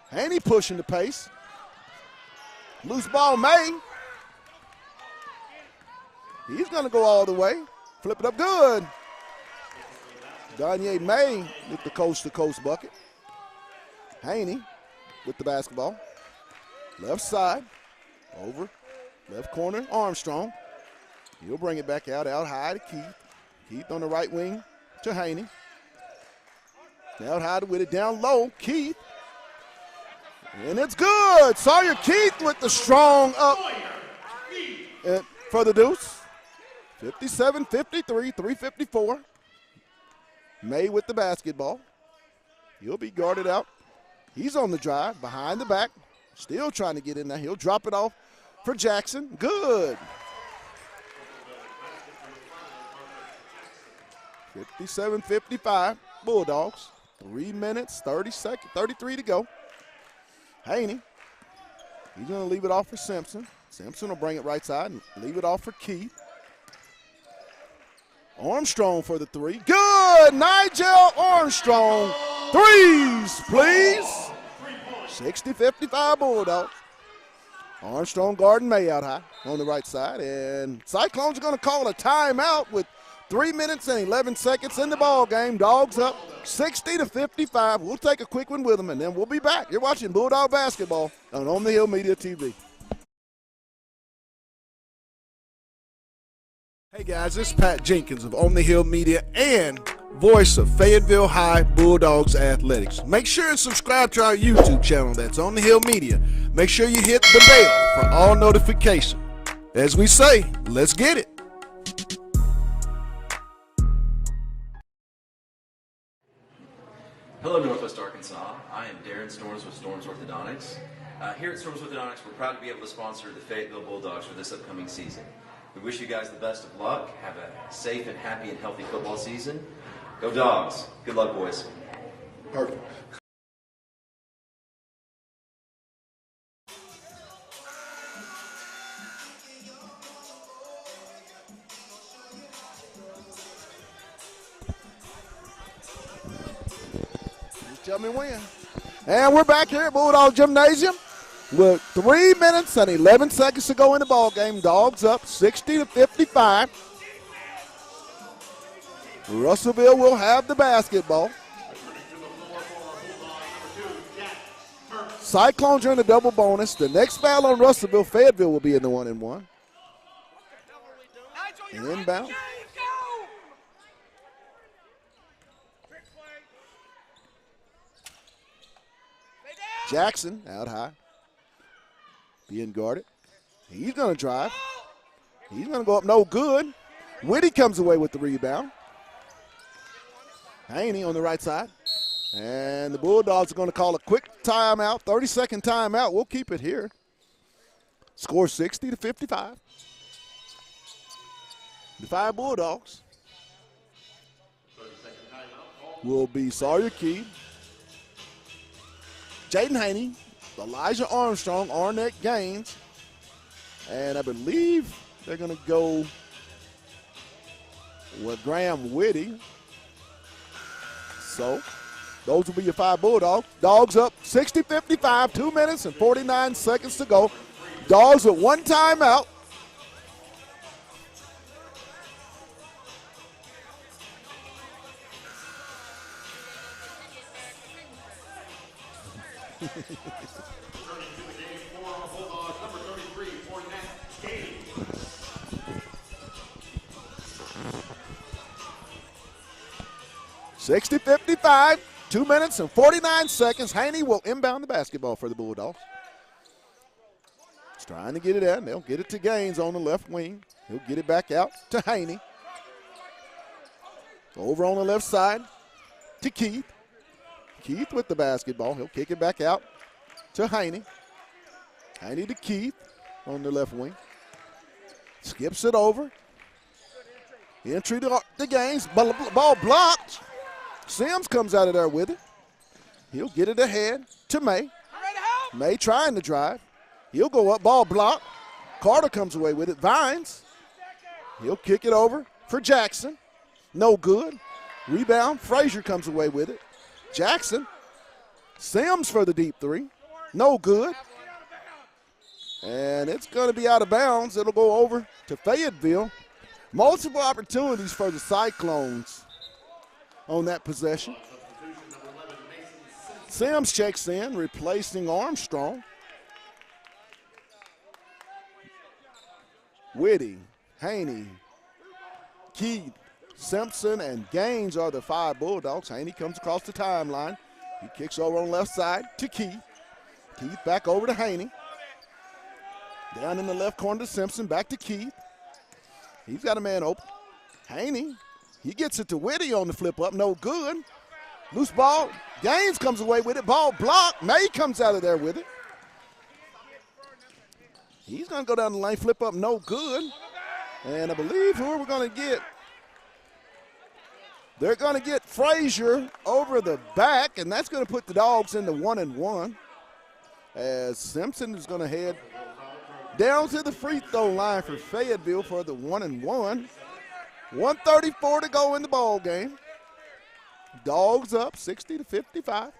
S1: Haney pushing the pace. Loose ball, May. He's gonna go all the way. Flip it up, good. Danye May with the coast-to-coast bucket. Haney with the basketball. Left side, over, left corner, Armstrong. He'll bring it back out high to Keith. Keith on the right wing to Haney. Out high with it down low, Keith. And it's good. Sawyer Keith with the strong up for the deuce. 57-53, 3:54. May with the basketball. He'll be guarded out. He's on the drive, behind the back. Still trying to get in there. He'll drop it off for Jackson. Good. 57-55, Bulldogs. 3 minutes, 33 to go. Haney, he's going to leave it off for Simpson. Simpson will bring it right side and leave it off for Keith. Armstrong for the 3. Good, Nigel Armstrong. Threes, please. 60-55 Bulldogs. Armstrong guarding May out high on the right side. And Cyclones are going to call a timeout with 3 minutes and 11 seconds in the ball game. Dogs up 60-55. We'll take a quick one with them, and then we'll be back. You're watching Bulldog basketball on the Hill Media TV. Hey guys, this is Pat Jenkins of On the Hill Media and voice of Fayetteville High Bulldogs Athletics. Make sure and subscribe to our YouTube channel. That's On the Hill Media. Make sure you hit the bell for all notifications. As we say, let's get it.
S10: Hello, Northwest Arkansas. I am Darren Storms with Storms Orthodontics. Here at Storms Orthodontics, we're proud to be able to sponsor the Fayetteville Bulldogs for this upcoming season. We wish you guys the best of luck. Have a safe and happy and healthy football season. Go Dogs. Good luck, boys.
S1: Perfect. Tell me when. And we're back here at Bulldog Gymnasium with 3 minutes and 11 seconds to go in the ball game. Dogs up 60-55. Russellville will have the basketball. Cyclones are in the double bonus. The next foul on Russellville, Fayetteville will be in the 1-and-1. Inbound. Jackson out high, being guarded. He's going to drive. He's going to go up no good. Whitty comes away with the rebound. Haney on the right side. And the Bulldogs are going to call a quick timeout, 30-second timeout. We'll keep it here. Score 60-55. The 5 Bulldogs will be Sawyer Key, Jaden Haney, Elijah Armstrong, Arnett Gaines, and I believe they're going to go with Graham Whitty. So those will be your 5 Bulldogs. Dogs up 60-55, 2 minutes and 49 seconds to go. Dogs with 1 timeout.
S7: Returning to the game for our Bulldogs, number 33 for Nat Gaines.
S1: 60-55, 2 minutes and 49 seconds. Haney will inbound the basketball for the Bulldogs. He's trying to get it in. They'll get it to Gaines on the left wing. He'll get it back out to Haney. Over on the left side to Keith. Keith with the basketball. He'll kick it back out to Haney. Haney to Keith on the left wing. Skips it over. Entry to the Gaines. Ball blocked. Sims comes out of there with it. He'll get it ahead to May. May trying to drive. He'll go up, ball blocked. Carter comes away with it. Vines. He'll kick it over for Jackson. No good. Rebound. Frazier comes away with it. Jackson. Sims for the deep 3. No good. And it's going to be out of bounds. It'll go over to Fayetteville. Multiple opportunities for the Cyclones on that possession. Sims checks in, replacing Armstrong. Whitty, Haney, Keith, Simpson, and Gaines are the 5 Bulldogs. Haney comes across the timeline. He kicks over on the left side to Keith. Keith back over to Haney. Down in the left corner to Simpson, back to Keith. He's got a man open. Haney, he gets it to Whitty on the flip up, no good. Loose ball, Gaines comes away with it, ball blocked. May comes out of there with it. He's going to go down the lane, flip up, no good. And I believe who we're going to get, they're going to get Frazier over the back, and that's going to put the Dogs into 1-1. As Simpson is going to head down to the free throw line for Fayetteville for the 1-1. 1:34 to go in the ball game. Dogs up 60-55.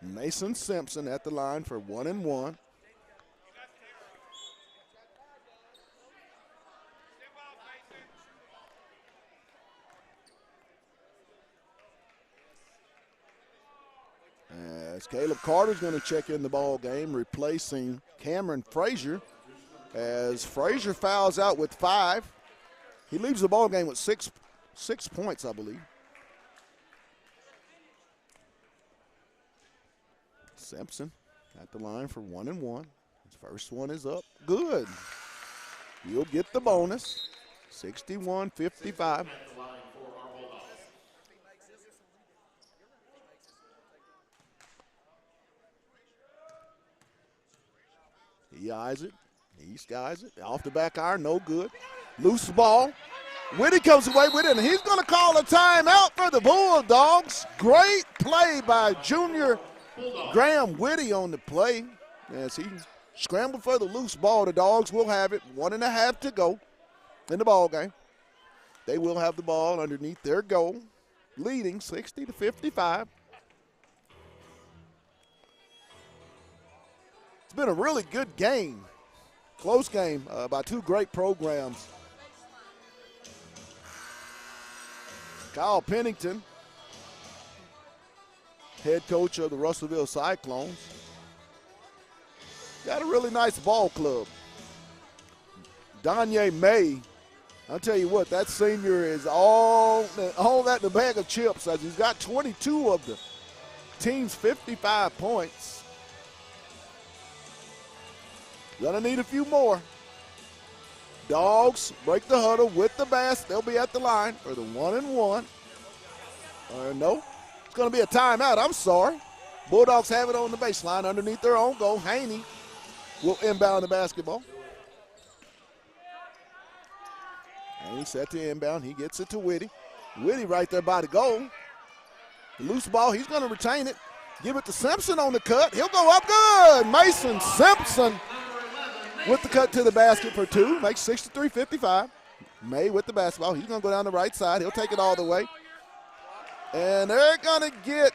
S1: Mason Simpson at the line for 1-1. As Caleb Carter's going to check in the ball game, replacing Cameron Frazier. As Frazier fouls out with 5. He leaves the ball game with six points, I believe. Simpson at the line for 1-1. His first one is up. Good. He'll get the bonus. 61-55. He eyes it. He skies it. Off the back iron, no good. Loose ball. Whitty comes away with it, and he's going to call a timeout for the Bulldogs. Great play by junior Graham Whitty on the play as he scrambled for the loose ball. The Dogs will have it. 1.5 to go in the ball game. They will have the ball underneath their goal, leading 60-55. It's been a really good game, close game by 2 great programs. Kyle Pennington, head coach of the Russellville Cyclones, got a really nice ball club. Danye May, I'll tell you what, that senior is all that in the bag of chips, as he's got 22 of the team's 55 points. Gonna need a few more. Dogs break the huddle with the basket. They'll be at the line for the 1-1. No, it's gonna be a timeout. I'm sorry. Bulldogs have it on the baseline underneath their own goal. Haney will inbound the basketball. Haney set to inbound. He gets it to Whitty. Whitty right there by the goal. The loose ball, he's going to retain it. Give it to Simpson on the cut. He'll go up good. Mason Simpson with the cut to the basket for two. Makes 63-55. May with the basketball. He's going to go down the right side. He'll take it all the way. And they're going to get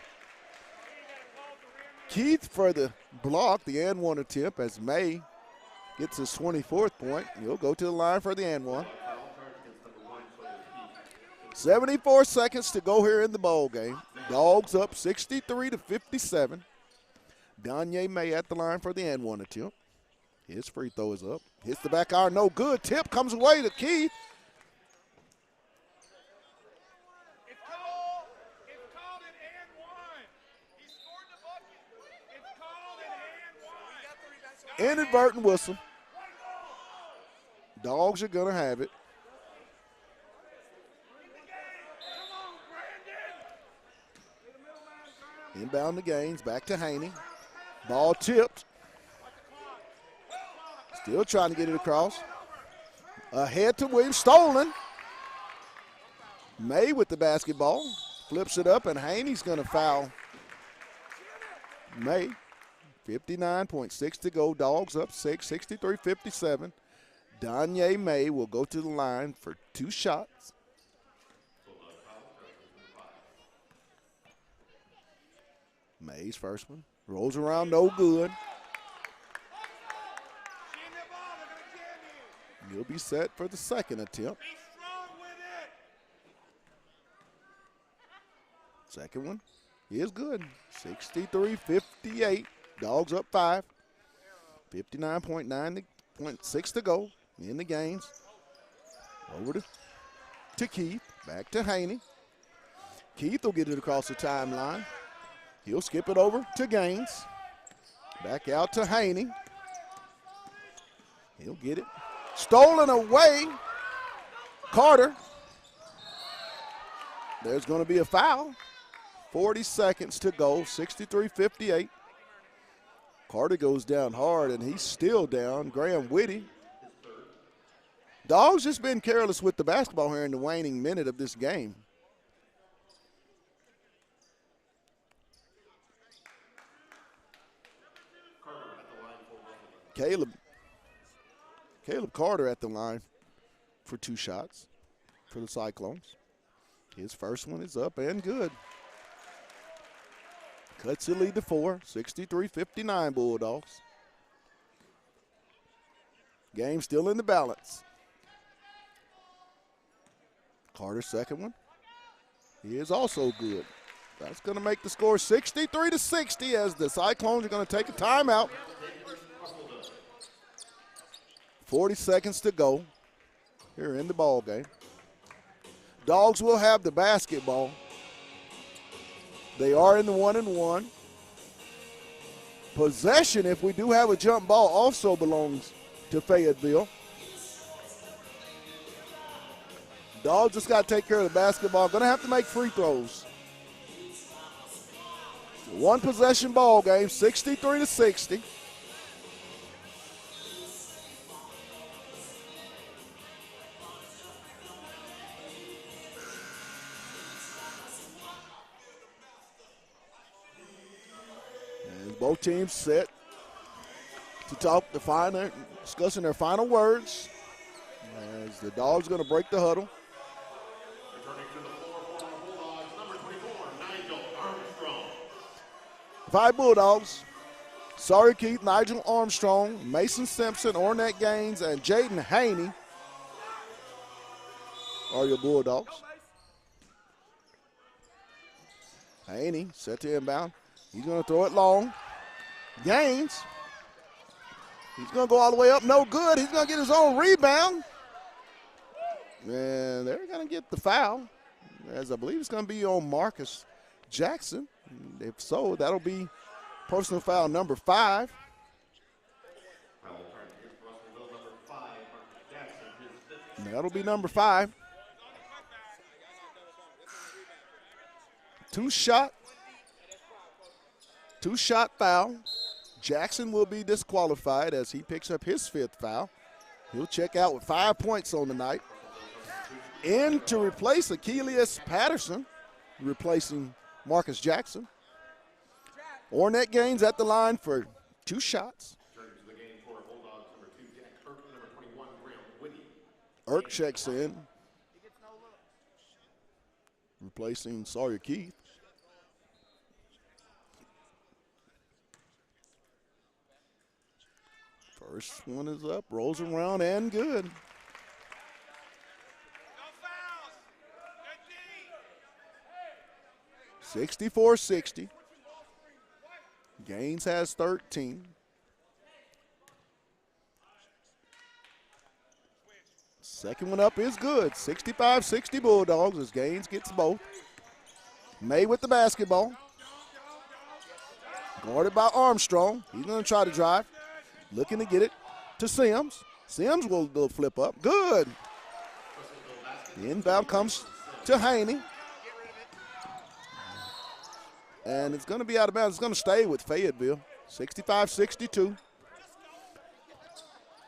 S1: Keith for the block, the and one attempt, as May gets his 24th point. He'll go to the line for the and one. 74 seconds to go here in the ball game. Dogs up 63-57. Danye May at the line for the and one attempt. His free throw is up. Hits the back iron, no good. Tip comes away to Keith. Inadvertent whistle. Dogs are going to have it. Inbound the Gaines, back to Haney. Ball tipped. Still trying to get it across. Ahead to Williams, stolen. May with the basketball. Flips it up, and Haney's going to foul May. 59.6 to go. Dogs up 6, 63-57. Danye May will go to the line for two shots. May's first one. Rolls around, no good. He'll be set for the second attempt. Second one is good. 63-58. Dogs up 5. 59.6 to go in the games. Over to Keith. Back to Haney. Keith will get it across the timeline. He'll skip it over to Gaines. Back out to Haney. He'll get it. Stolen away. Carter. There's going to be a foul. 40 seconds to go. 63-58. Carter goes down hard, and he's still down. Graham Whitty. Dogs just been careless with the basketball here in the waning minute of this game. Caleb Carter at the line for two shots for the Cyclones. His first one is up and good. Cuts the lead to 4, 63-59 Bulldogs. Game still in the balance. Carter's second one. He is also good. That's going to make the score 63-60 as the Cyclones are going to take a timeout. 40 seconds to go here in the ball game. Dogs will have the basketball. They are in the 1-and-1. Possession, if we do have a jump ball, also belongs to Fayetteville. Dogs just got to take care of the basketball. Going to have to make free throws. One possession ball game, 63-60. Both teams set to discussing their final words as the Dogs going to break the huddle.
S7: Returning to the floor for the Bulldogs, number 24, Nigel Armstrong.
S1: 5 Bulldogs. Sorry Keith, Nigel Armstrong, Mason Simpson, Ornette Gaines, and Jaden Haney are your Bulldogs. Haney set to inbound. He's going to throw it long. Gaines. He's going to go all the way up. No good. He's going to get his own rebound. And they're going to get the foul, as I believe it's going to be on Marcus Jackson. If so, that'll be personal foul number 5. That'll be number 5. Two-shot foul. Jackson will be disqualified as he picks up his 5th foul. He'll check out with 5 points on the night. in to replace Achilles Patterson, replacing Marcus Jackson. Ornette Gaines at the line for 2 shots. Irk checks in, replacing Sawyer Keith. First one is up, rolls around and good. – 64-60. Gaines has 13. Second one up is good. 65-60 Bulldogs as Gaines gets both. May with the basketball. Guarded by Armstrong. He's going to try to drive. Looking to get it to Sims. Sims will flip up. Good. The inbound comes to Haney. And it's going to be out of bounds. It's going to stay with Fayetteville. 65-62.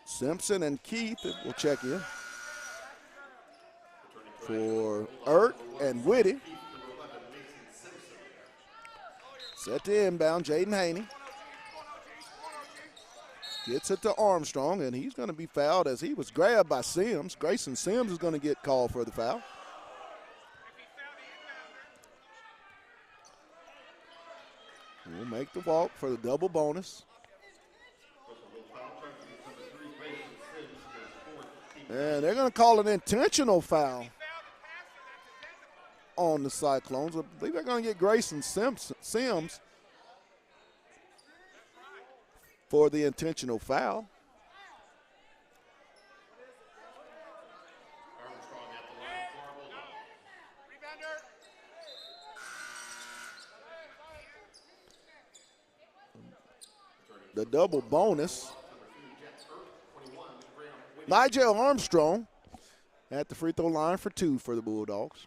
S1: Simpson and Keith will check in. For Irk and Whitty. Set to inbound, Jaden Haney. Gets it to Armstrong, and he's going to be fouled as he was grabbed by Sims. Grayson Sims is going to get called for the foul. We'll make the walk for the double bonus. And they're going to call an intentional foul on the Cyclones. I believe they're going to get Grayson Sims for the intentional foul. The double bonus. Nigel Armstrong at the free throw line for 2 for the Bulldogs.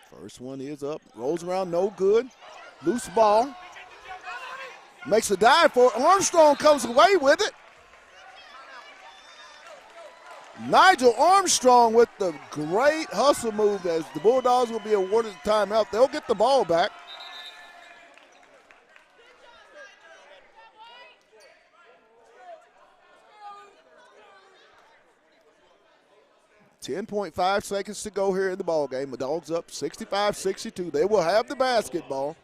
S1: First one is up, rolls around, no good. Loose ball. Makes a dive for it. Armstrong comes away with it. Nigel Armstrong with the great hustle move as the Bulldogs will be awarded the timeout. They'll get the ball back. .5 seconds to go here in the ball game. The Dogs up 65-62. They will have the basketball.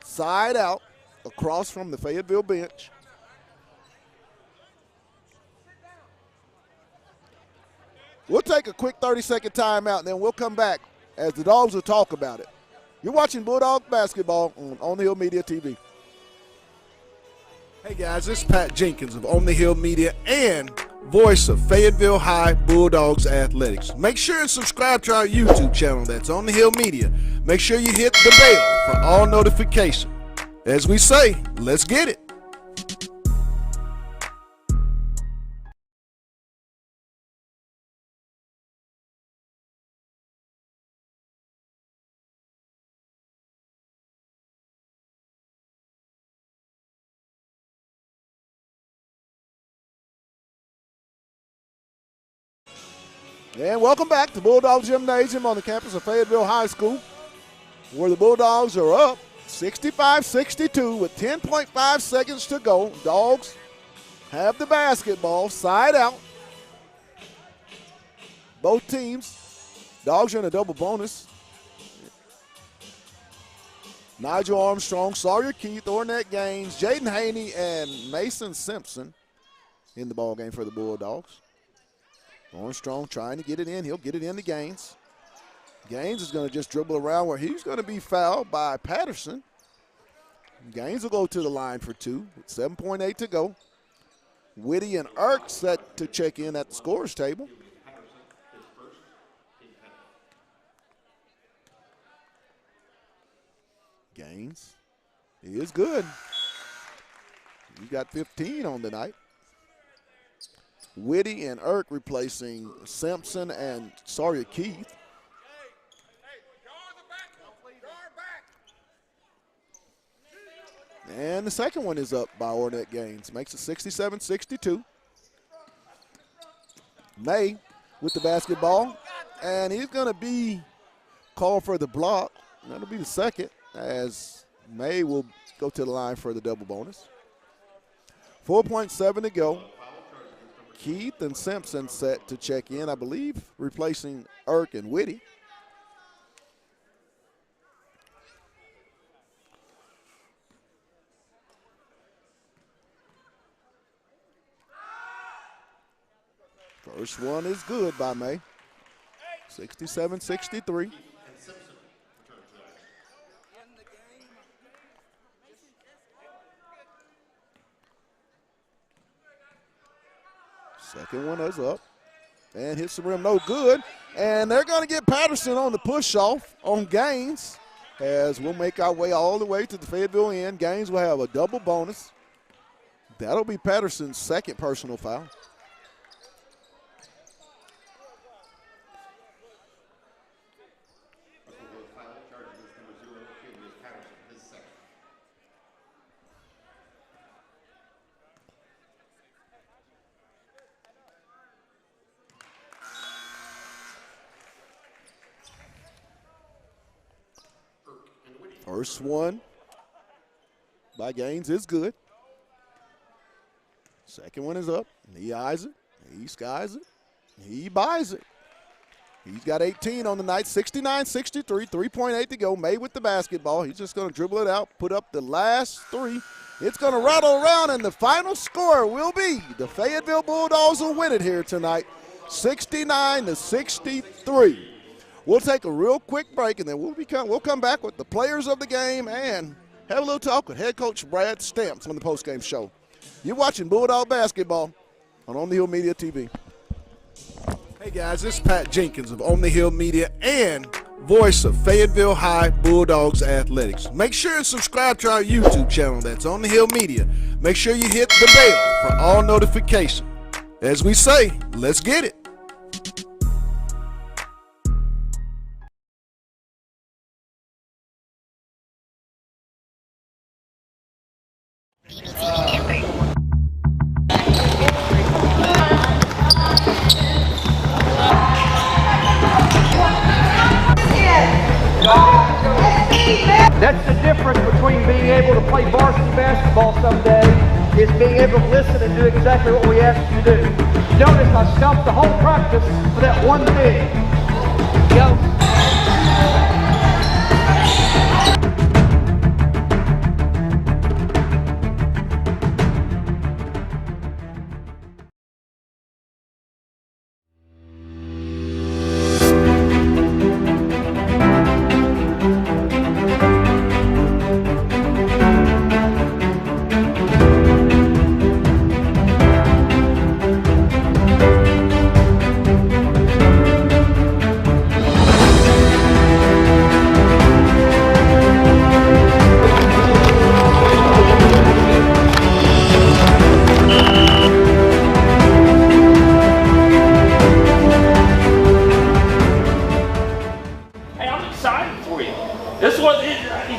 S1: Side out across from the Fayetteville bench. We'll take a quick 30-second timeout, and then we'll come back as the Dogs will talk about it. You're watching Bulldog basketball on the Hill Media TV. Hey guys, this is Pat Jenkins of On the Hill Media and voice of Fayetteville High Bulldogs Athletics. Make sure and subscribe to our YouTube channel. That's On the Hill Media. Make sure you hit the bell for all notifications. As we say, let's get it. And welcome back to Bulldogs Gymnasium on the campus of Fayetteville High School, where the Bulldogs are up 65-62 with 10.5 seconds to go. Dogs have the basketball, side out. Both teams, Dogs are in a double bonus. Nigel Armstrong, Sawyer Keith, Ornette Gaines, Jaden Haney, and Mason Simpson in the ball game for the Bulldogs. Armstrong trying to get it in. He'll get it in to Gaines. Gaines is going to just dribble around where he's going to be fouled by Patterson. Gaines will go to the line for 2 with 7.8 to go. Whitty and Irk set to check in at the scorer's table. Gaines is good. He got 15 on the night. Whitty and Irk replacing Simpson and Sawyer Keith. And the second one is up by Ornette Gaines. Makes it 67-62. May with the basketball, and he's going to be called for the block. That'll be the second, as May will go to the line for the double bonus. 4.7 to go. Keith and Simpson set to check in, I believe, replacing Irk and Whitty. First one is good by May. 67-63. Second one is up and hits the rim, no good. And they're going to get Patterson on the push-off on Gaines, as we'll make our way all the way to the Fayetteville end. Gaines will have a double bonus. That'll be Patterson's second personal foul. First one by Gaines is good. Second one is up. He eyes it. He skies it. He buys it. He's got 18 on the night. 69-63. 3.8 to go. May with the basketball. He's just going to dribble it out, put up the last three. It's going to rattle around, and the final score will be the Fayetteville Bulldogs will win it here tonight, 69-63. We'll take a real quick break, and then we'll come back with the players of the game and have a little talk with head coach Brad Stamps on the postgame show. You're watching Bulldog Basketball on the Hill Media TV. Hey guys, this is Pat Jenkins of On the Hill Media and voice of Fayetteville High Bulldogs Athletics. Make sure and subscribe to our YouTube channel. That's On the Hill Media. Make sure you hit the bell for all notifications. As we say, let's get it.
S5: That's the difference between being able to play varsity basketball someday is being able to listen and do exactly what we ask you to do. Notice I stumped the whole practice for that one thing. Go.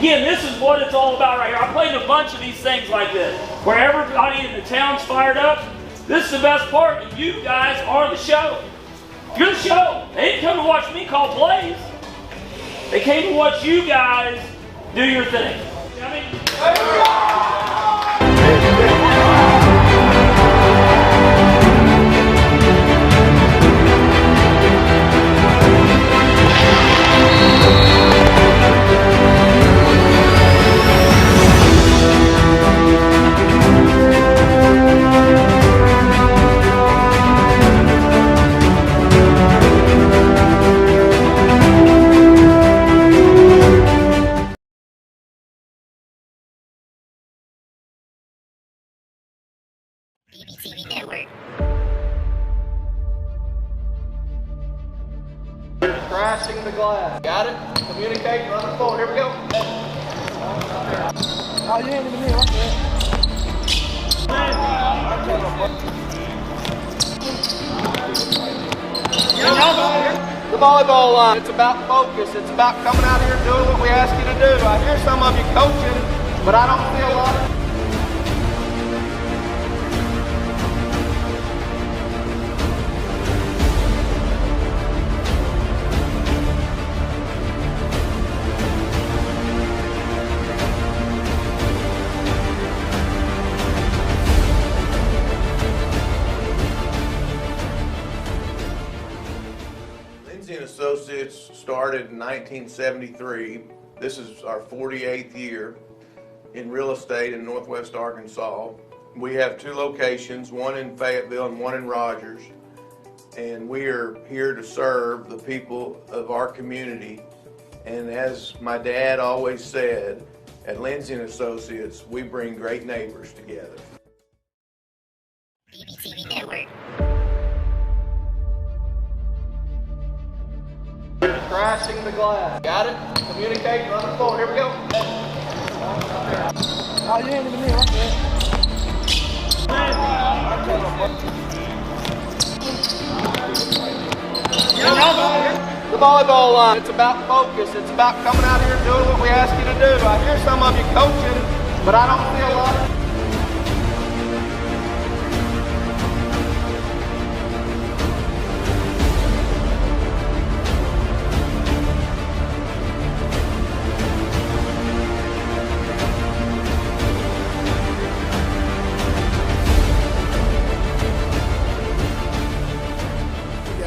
S8: This is what it's all about right here. I played a bunch of these things like this, where everybody in the town's fired up. This is the best part, and you guys are the show. You're the show. They didn't come to watch me call plays. They came to watch you guys do your thing.
S4: BBTV Network.
S5: Crashing the glass. Got it? Communicate, run it forward. Here we go. Oh, you ain't even here. The volleyball line. It's about focus. It's about coming out here and doing what we ask you to do. I hear some of you coaching, but I don't see a lot of
S3: started in 1973. This is our 48th year in real estate in Northwest Arkansas. We have two locations, one in Fayetteville and one in Rogers. And we are here to serve the people of our community. And as my dad always said, at Lindsay and Associates, we bring great neighbors together.
S4: BBC Network.
S5: Crashing the glass. Got it? Communicating on the floor. Here we go. Oh, you ain't even here. The volleyball line. It's about focus. It's about coming out here and doing what we ask you to do. I hear some of you coaching, but I don't see a lot of.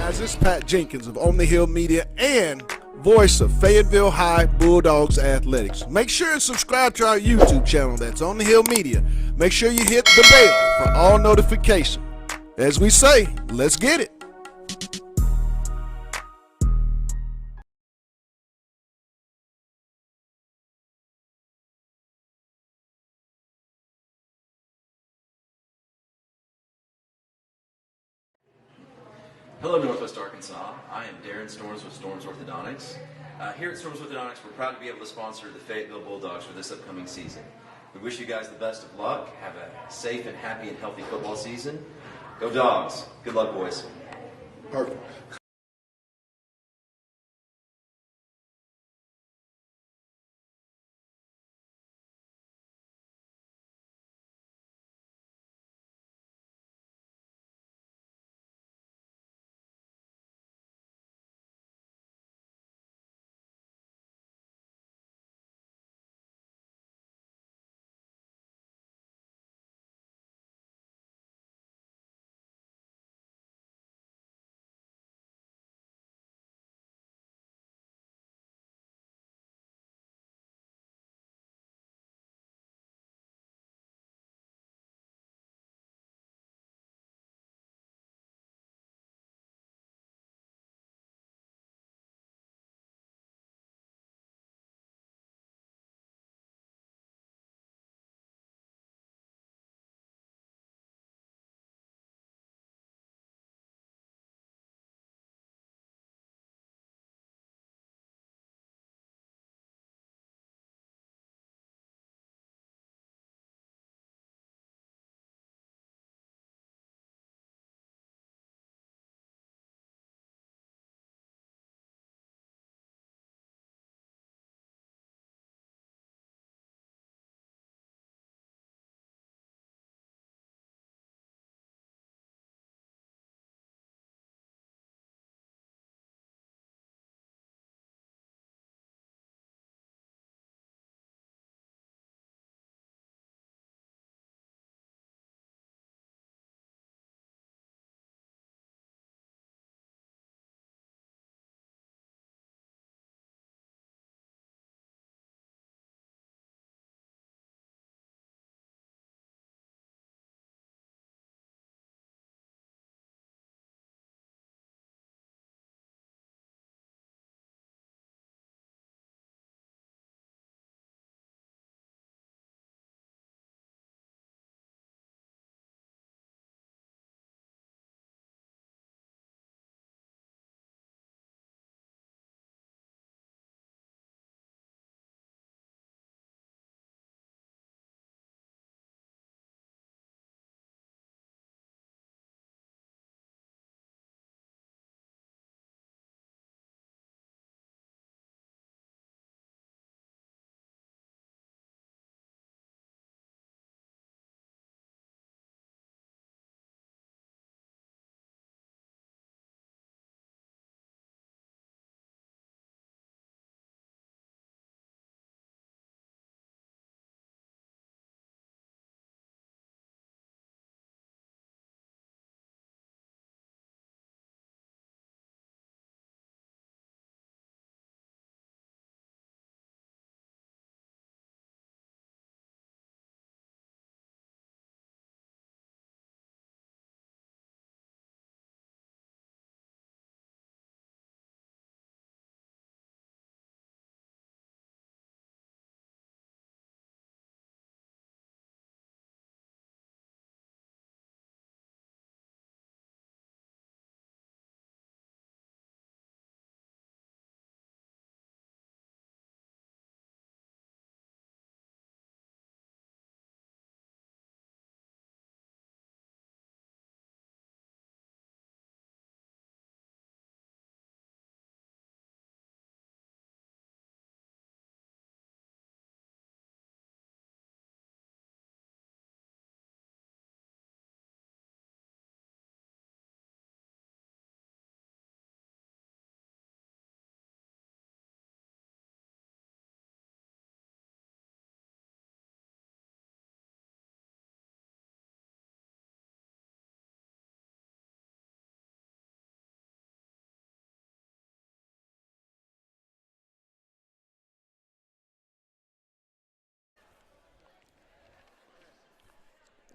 S1: This is Pat Jenkins of On the Hill Media and voice of Fayetteville High Bulldogs Athletics. Make sure and subscribe to our YouTube channel, that's On the Hill Media. Make sure you hit the bell for all notifications. As we say, let's get it.
S10: Hello, Northwest Arkansas. I am Darren Storms with Storms Orthodontics. Here at Storms Orthodontics, we're proud to be able to sponsor the Fayetteville Bulldogs for this upcoming season. We wish you guys the best of luck. Have a safe and happy and healthy football season. Go Dogs. Good luck, boys.
S1: Perfect.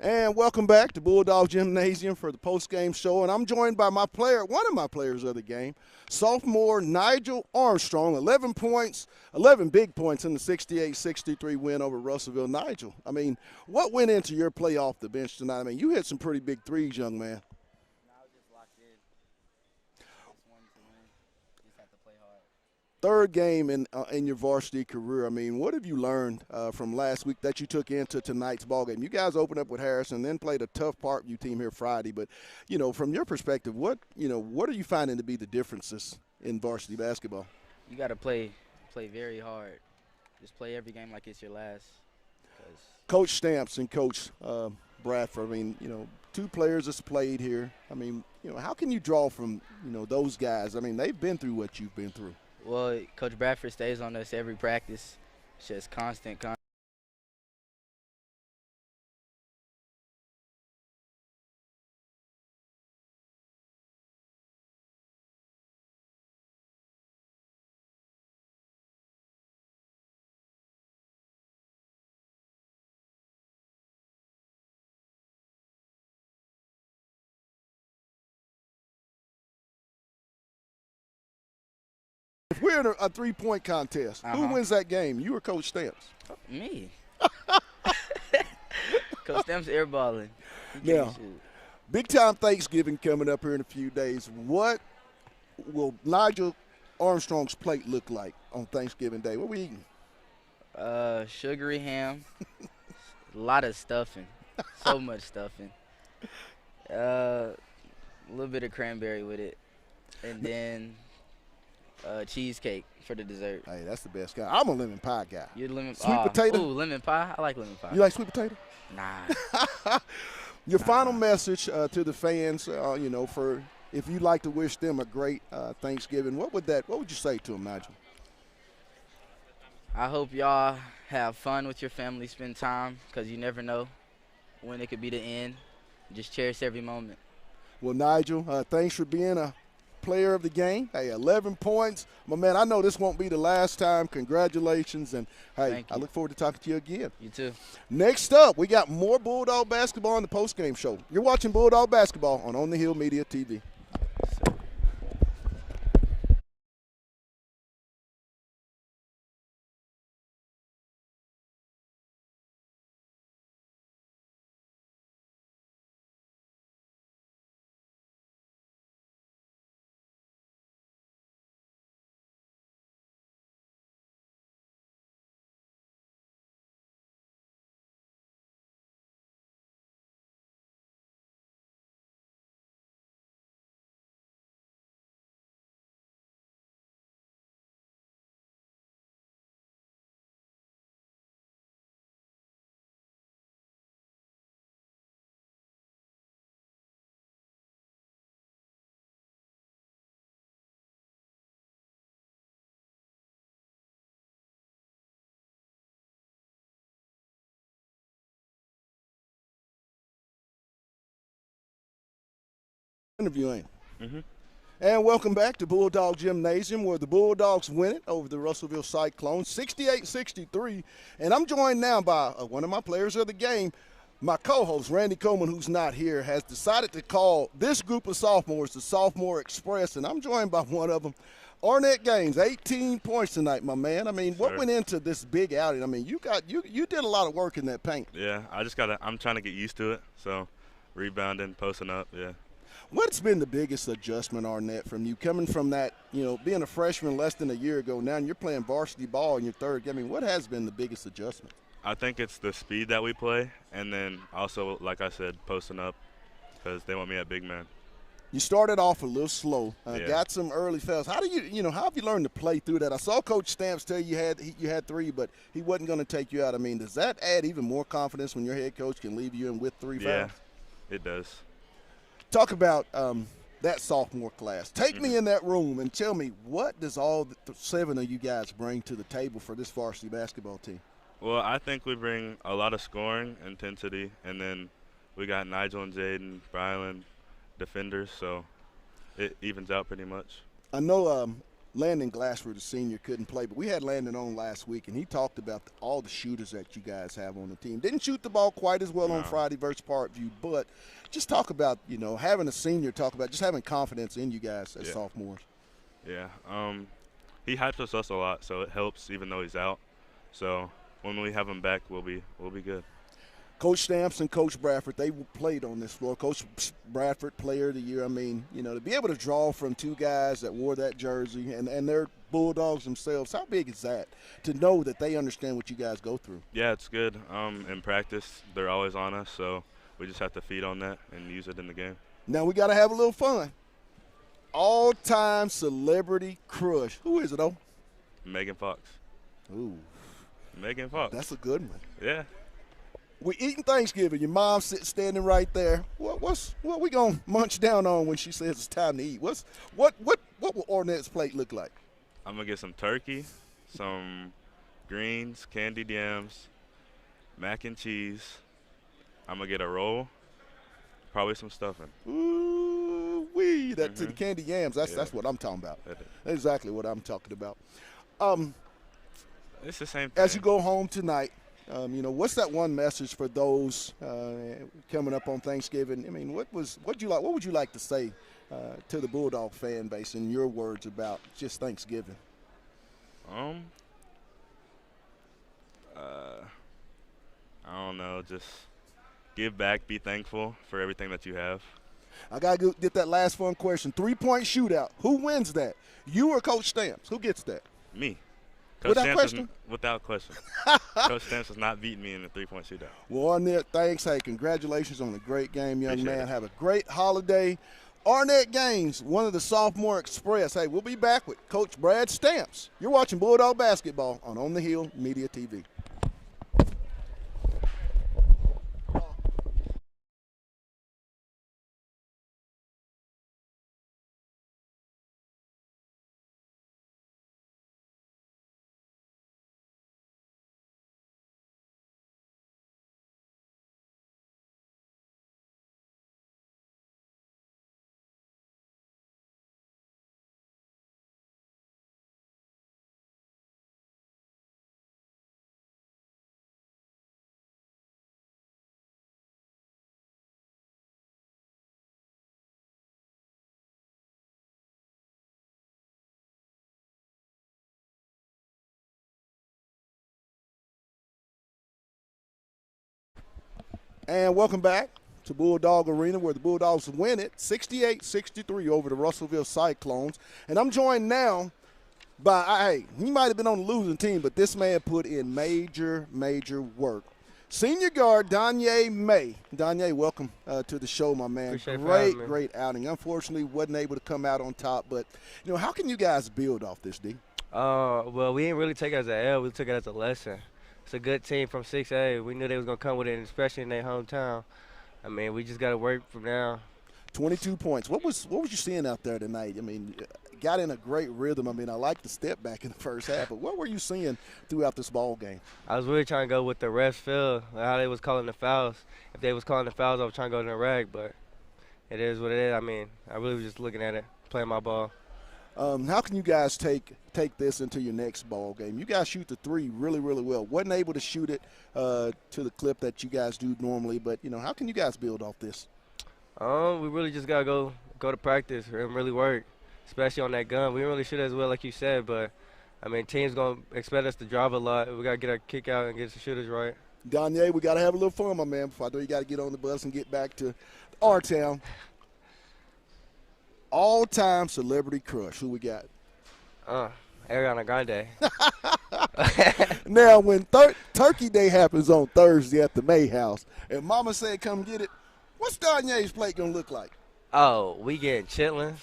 S1: And welcome back to Bulldog Gymnasium for the post-game show. And I'm joined by one of my players of the game, sophomore Nigel Armstrong, 11 points, 11 big points in the 68-63 win over Russellville. Nigel, I mean, what went into your play off the bench tonight? I mean, you hit some pretty big threes, young man.
S11: I was just locked in. Just wanted to win. Just had to play hard.
S1: Third game in your varsity career. I mean, what have you learned from last week that you took into tonight's ball game? You guys opened up with Harrison, then played a tough Parkview team here Friday. But from your perspective, what are you finding to be the differences in varsity basketball?
S11: You got to play very hard. Just play every game like it's your last.
S1: Coach Stamps and Coach Bradford. I mean, two players that's played here. I mean, how can you draw from those guys? I mean, they've been through what you've been through.
S11: Well, Coach Bradford stays on us every practice. It's just constant.
S1: If we're in a three-point contest, who wins that game, you or Coach Stamps?
S11: Me. Coach Stamps airballing.
S1: Now, big-time Thanksgiving coming up here in a few days. What will Nigel Armstrong's plate look like on Thanksgiving Day? What are we eating?
S11: Sugary ham. A lot of stuffing. So much stuffing. A little bit of cranberry with it. And then cheesecake for the dessert.
S1: Hey, that's the best guy. I'm a lemon pie guy.
S11: You're lemon
S1: sweet potato?
S11: Ooh, lemon pie? I like lemon pie.
S1: You like sweet potato?
S11: Nah.
S1: Your final message to the fans, for if you'd like to wish them a great Thanksgiving, what would you say to them, Nigel?
S11: I hope y'all have fun with your family, spend time, because you never know when it could be the end. Just cherish every moment.
S1: Well, Nigel, thanks for being a player of the game. Hey, 11 points. My man, I know this won't be the last time. Congratulations. And, hey, I look forward to talking to you again.
S11: You too.
S1: Next up, we got more Bulldog basketball on the postgame show. You're watching Bulldog basketball on the Hill Media TV. Interviewing. And welcome back to Bulldog Gymnasium, where the Bulldogs win it over the Russellville Cyclones, 68-63. And I'm joined now by one of my players of the game. My co-host, Randy Coleman, who's not here, has decided to call this group of sophomores the Sophomore Express, and I'm joined by one of them, Arnett Gaines, 18 points tonight, my man. I mean, what went into this big outing? I mean, you did a lot of work in that paint.
S12: Yeah, I'm trying to get used to it, so rebounding, posting up, yeah.
S1: What's been the biggest adjustment, Arnett, from you coming from that, being a freshman less than a year ago now, and you're playing varsity ball in your third game? I mean, what has been the biggest adjustment?
S12: I think it's the speed that we play, and then also, like I said, posting up because they want me at big man.
S1: You started off a little slow,
S12: Yeah.
S1: got some early fouls. How do how have you learned to play through that? I saw Coach Stamps tell you had three, but he wasn't going to take you out. I mean, does that add even more confidence when your head coach can leave you in with three fouls?
S12: Yeah, it does.
S1: Talk about that sophomore class. Take me in that room and tell me, what does all seven of you guys bring to the table for this varsity basketball team?
S12: Well, I think we bring a lot of scoring, intensity, and then we got Nigel and Jaden, Brylan, defenders, so it evens out pretty much.
S1: I know Landon Glassford, the senior, couldn't play, but we had Landon on last week, and he talked about all the shooters that you guys have on the team. Didn't shoot the ball quite as well on Friday versus Parkview, but just talk about, having a senior talk about just having confidence in you guys as sophomores.
S12: Yeah. He hypes us a lot, so it helps even though he's out. So when we have him back, we'll be good.
S1: Coach Stamps and Coach Bradford, they played on this floor. Coach Bradford, Player of the Year. I mean, to be able to draw from two guys that wore that jersey and they're Bulldogs themselves, how big is that to know that they understand what you guys go through?
S12: Yeah, it's good. In practice, they're always on us, so we just have to feed on that and use it in the game.
S1: Now we got to have a little fun. All-time celebrity crush. Who is it, though?
S12: Megan Fox.
S1: Ooh.
S12: Megan Fox.
S1: That's a good one.
S12: Yeah.
S1: We eating Thanksgiving. Your mom standing right there. What we gonna munch down on when she says it's time to eat? What will Ornette's plate look like?
S12: I'm gonna get some turkey, some greens, candied yams, mac and cheese. I'm gonna get a roll, probably some stuffing.
S1: Ooh wee! To the candied yams. That's what I'm talking about. That's exactly what I'm talking about.
S12: It's the same thing.
S1: As you go home tonight. What's that one message for those coming up on Thanksgiving? I mean, what would you like to say to the Bulldog fan base in your words about just Thanksgiving?
S12: I don't know. Just give back, be thankful for everything that you have.
S1: I gotta get that last fun question. 3-point shootout. Who wins that? You or Coach Stamps? Who gets that?
S12: Me.
S1: Without question?
S12: Without question. Coach Stamps has not beaten me in the 3-point shootout.
S1: Well, Arnett, thanks. Hey, congratulations on a great game, young
S12: Appreciate
S1: man.
S12: it.
S1: Have a great holiday. Arnett Gaines, one of the Sophomore Express. Hey, we'll be back with Coach Brad Stamps. You're watching Bulldog Basketball on the Hill Media TV. And welcome back to Bulldog Arena, where the Bulldogs win it 68-63 over the Russellville Cyclones. And I'm joined now by, he might have been on the losing team, but this man put in major work. Senior guard Donye May. Donye, welcome to the show, my man. Great outing. Unfortunately, wasn't able to come out on top, but how can you guys build off this, D?
S13: Well, we didn't really take it as an L. We took it as a lesson. It's a good team from 6A. We knew they was gonna come with it, especially in their hometown. I mean, we just got to work from now.
S1: 22 points. What was you seeing out there tonight? I mean, got in a great rhythm. I mean, I liked the step back in the first half, but what were you seeing throughout this ball game?
S13: I was really trying to go with the refs feel, how they was calling the fouls. If they was calling the fouls, I was trying to go in the rag, but it is what it is. I mean, I really was just looking at it, playing my ball.
S1: How can you guys take this into your next ball game? You guys shoot the three really well. Wasn't able to shoot it to the clip that you guys do normally, but how can you guys build off this?
S13: We really just gotta go to practice and really work, especially on that gun. We didn't really shoot as well, like you said, but I mean, teams gonna expect us to drive a lot. We gotta get our kick out and get the shooters right.
S1: Donye, we gotta have a little fun, my man. Before I know you gotta get on the bus and get back to our town. All-time celebrity crush. Who we got?
S13: Ariana Grande.
S1: Now, when Turkey Day happens on Thursday at the May House, and Mama said come get it, what's Donye's plate going to look like?
S13: Oh, we getting chitlins,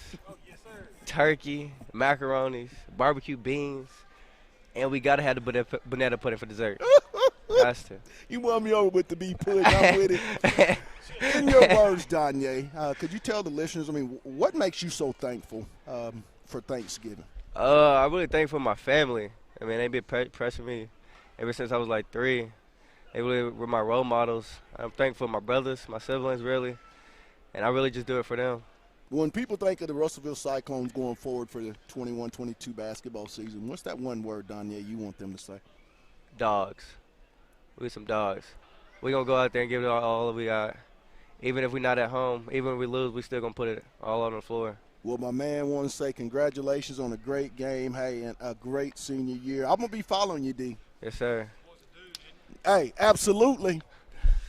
S13: turkey, macaronis, barbecue beans, and we got to have the banana pudding for dessert. Has to.
S1: You won me over with the beef pudding. I'm with it. In your words, Donye, could you tell the listeners, I mean, what makes you so thankful for Thanksgiving?
S13: I'm really thankful for my family. I mean, they've been pressuring me ever since I was like 3. They really were my role models. I'm thankful for my brothers, my siblings, really, and I really just do it for them.
S1: When people think of the Russellville Cyclones going forward for the 21-22 basketball season, what's that one word, Danye, you want them to say?
S13: Dogs. We some dogs. We're going to go out there and give it all that we got. Even if we're not at home, even if we lose, we still going to put it all on the floor.
S1: Well, my man wants to say congratulations on a great game, hey, and a great senior year. I'm going to be following you, D.
S13: Yes, sir.
S1: Hey, absolutely.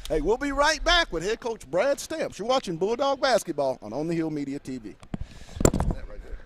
S1: Hey, we'll be right back with head coach Brad Stamps. You're watching Bulldog Basketball on the Hill Media TV. That right there.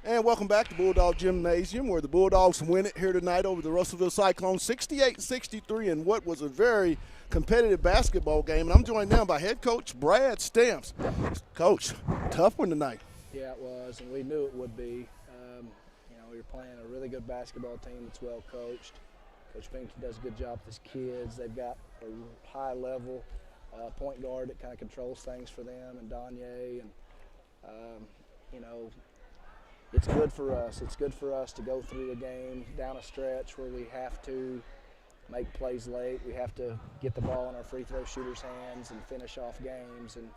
S1: And welcome back to Bulldog Gymnasium, where the Bulldogs win it here tonight over the Russellville Cyclones, 68-63, in what was a very competitive basketball game. And I'm joined now by head coach Brad Stamps. Coach, tough one tonight.
S2: Yeah, it was, and we knew it would be. We were playing a really good basketball team that's well coached. Coach Pinky does a good job with his kids. They've got a high-level point guard that kind of controls things for them, and Danye, and it's good for us. It's good for us to go through a game down a stretch where we have to make plays late. We have to get the ball in our free throw shooters' hands and finish off games. And,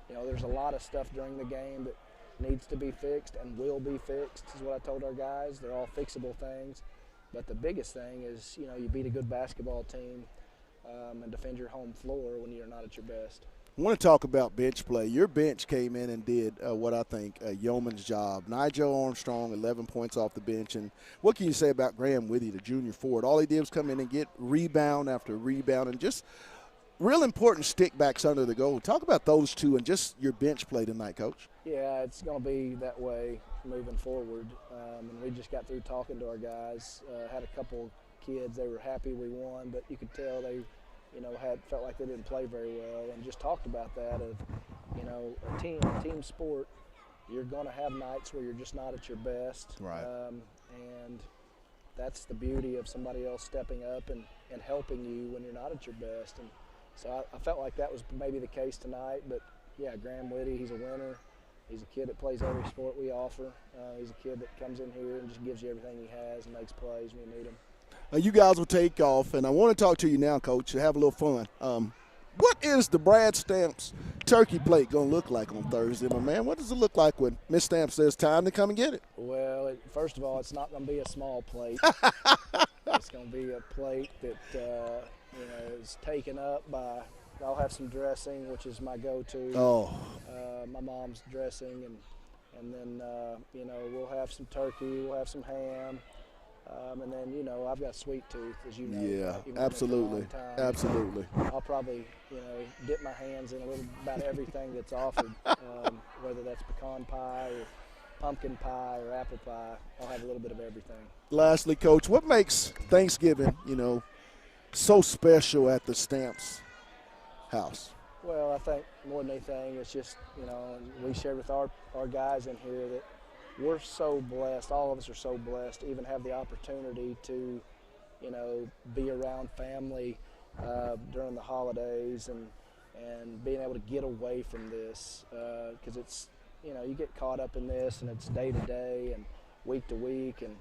S2: there's a lot of stuff during the game that needs to be fixed and will be fixed, is what I told our guys. They're all fixable things. But the biggest thing is, you beat a good basketball team and defend your home floor when you're not at your best.
S1: I want to talk about bench play. Your bench came in and did what I think a yeoman's job. Nigel Armstrong, 11 points off the bench. And what can you say about Graham Withy, the junior forward? All he did was come in and get rebound after rebound and just real important stickbacks under the goal. Talk about those two and just your bench play tonight, Coach.
S2: Yeah, it's going to be that way moving forward. And we just got through talking to our guys. Had a couple kids. They were happy we won, but you could tell they – felt like they didn't play very well, and just talked about that of, a team sport, you're going to have nights where you're just not at your best.
S1: Right.
S2: And that's the beauty of somebody else stepping up and helping you when you're not at your best. And so I felt like that was maybe the case tonight, but yeah, Graham Witty, he's a winner. He's a kid that plays every sport we offer. He's a kid that comes in here and just gives you everything he has and makes plays when you need him.
S1: You guys will take off, and I want to talk to you now, Coach, to have a little fun. What is the Brad Stamps turkey plate going to look like on Thursday, my man? What does it look like when Miss Stamps says time to come and get it?
S2: Well, first of all, it's not going to be a small plate. It's going to be a plate that is taken up by – I'll have some dressing, which is my go-to.
S1: Oh.
S2: My mom's dressing, and
S14: and then we'll have some turkey, we'll have some ham, and then I've got a sweet tooth, as you know.
S1: Yeah,
S14: You've known me for a
S1: absolutely,
S14: long time.
S1: absolutely.
S14: I'll probably dip my hands in a little about everything that's offered, whether that's pecan pie or pumpkin pie or apple pie. I'll have a little bit of everything.
S1: Lastly, Coach, what makes Thanksgiving, so special at the Stamps house?
S14: Well, I think more than anything, it's just, we share with our guys in here that we're so blessed, all of us are so blessed to even have the opportunity to, be around family during the holidays and being able to get away from this, because it's, you get caught up in this and it's day to day and week to week, and,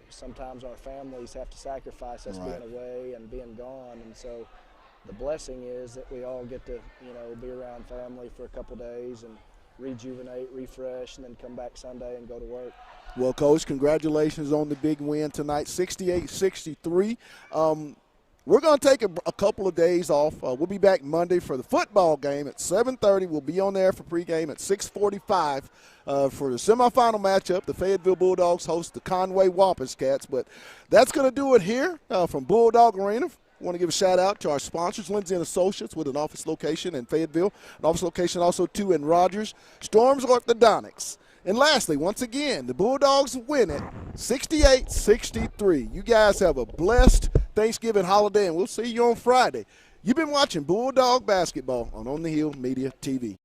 S14: sometimes our families have to sacrifice us being away and being gone, and so the blessing is that we all get to, be around family for a couple days and rejuvenate, refresh, and then come back Sunday and go to work.
S1: Well, Coach, congratulations on the big win tonight, 68-63. We're going to take a couple of days off. We'll be back Monday for the football game at 7:30. We'll be on there for pregame at 6:45 for the semifinal matchup. The Fayetteville Bulldogs host the Conway Wampus Cats. But that's going to do it here from Bulldog Arena. I want to give a shout-out to our sponsors, Lindsay & Associates, with an office location in Fayetteville, an office location also, too, in Rogers, Storms Orthodontics. And lastly, once again, the Bulldogs win it 68-63. You guys have a blessed Thanksgiving holiday, and we'll see you on Friday. You've been watching Bulldog Basketball on the Hill Media TV.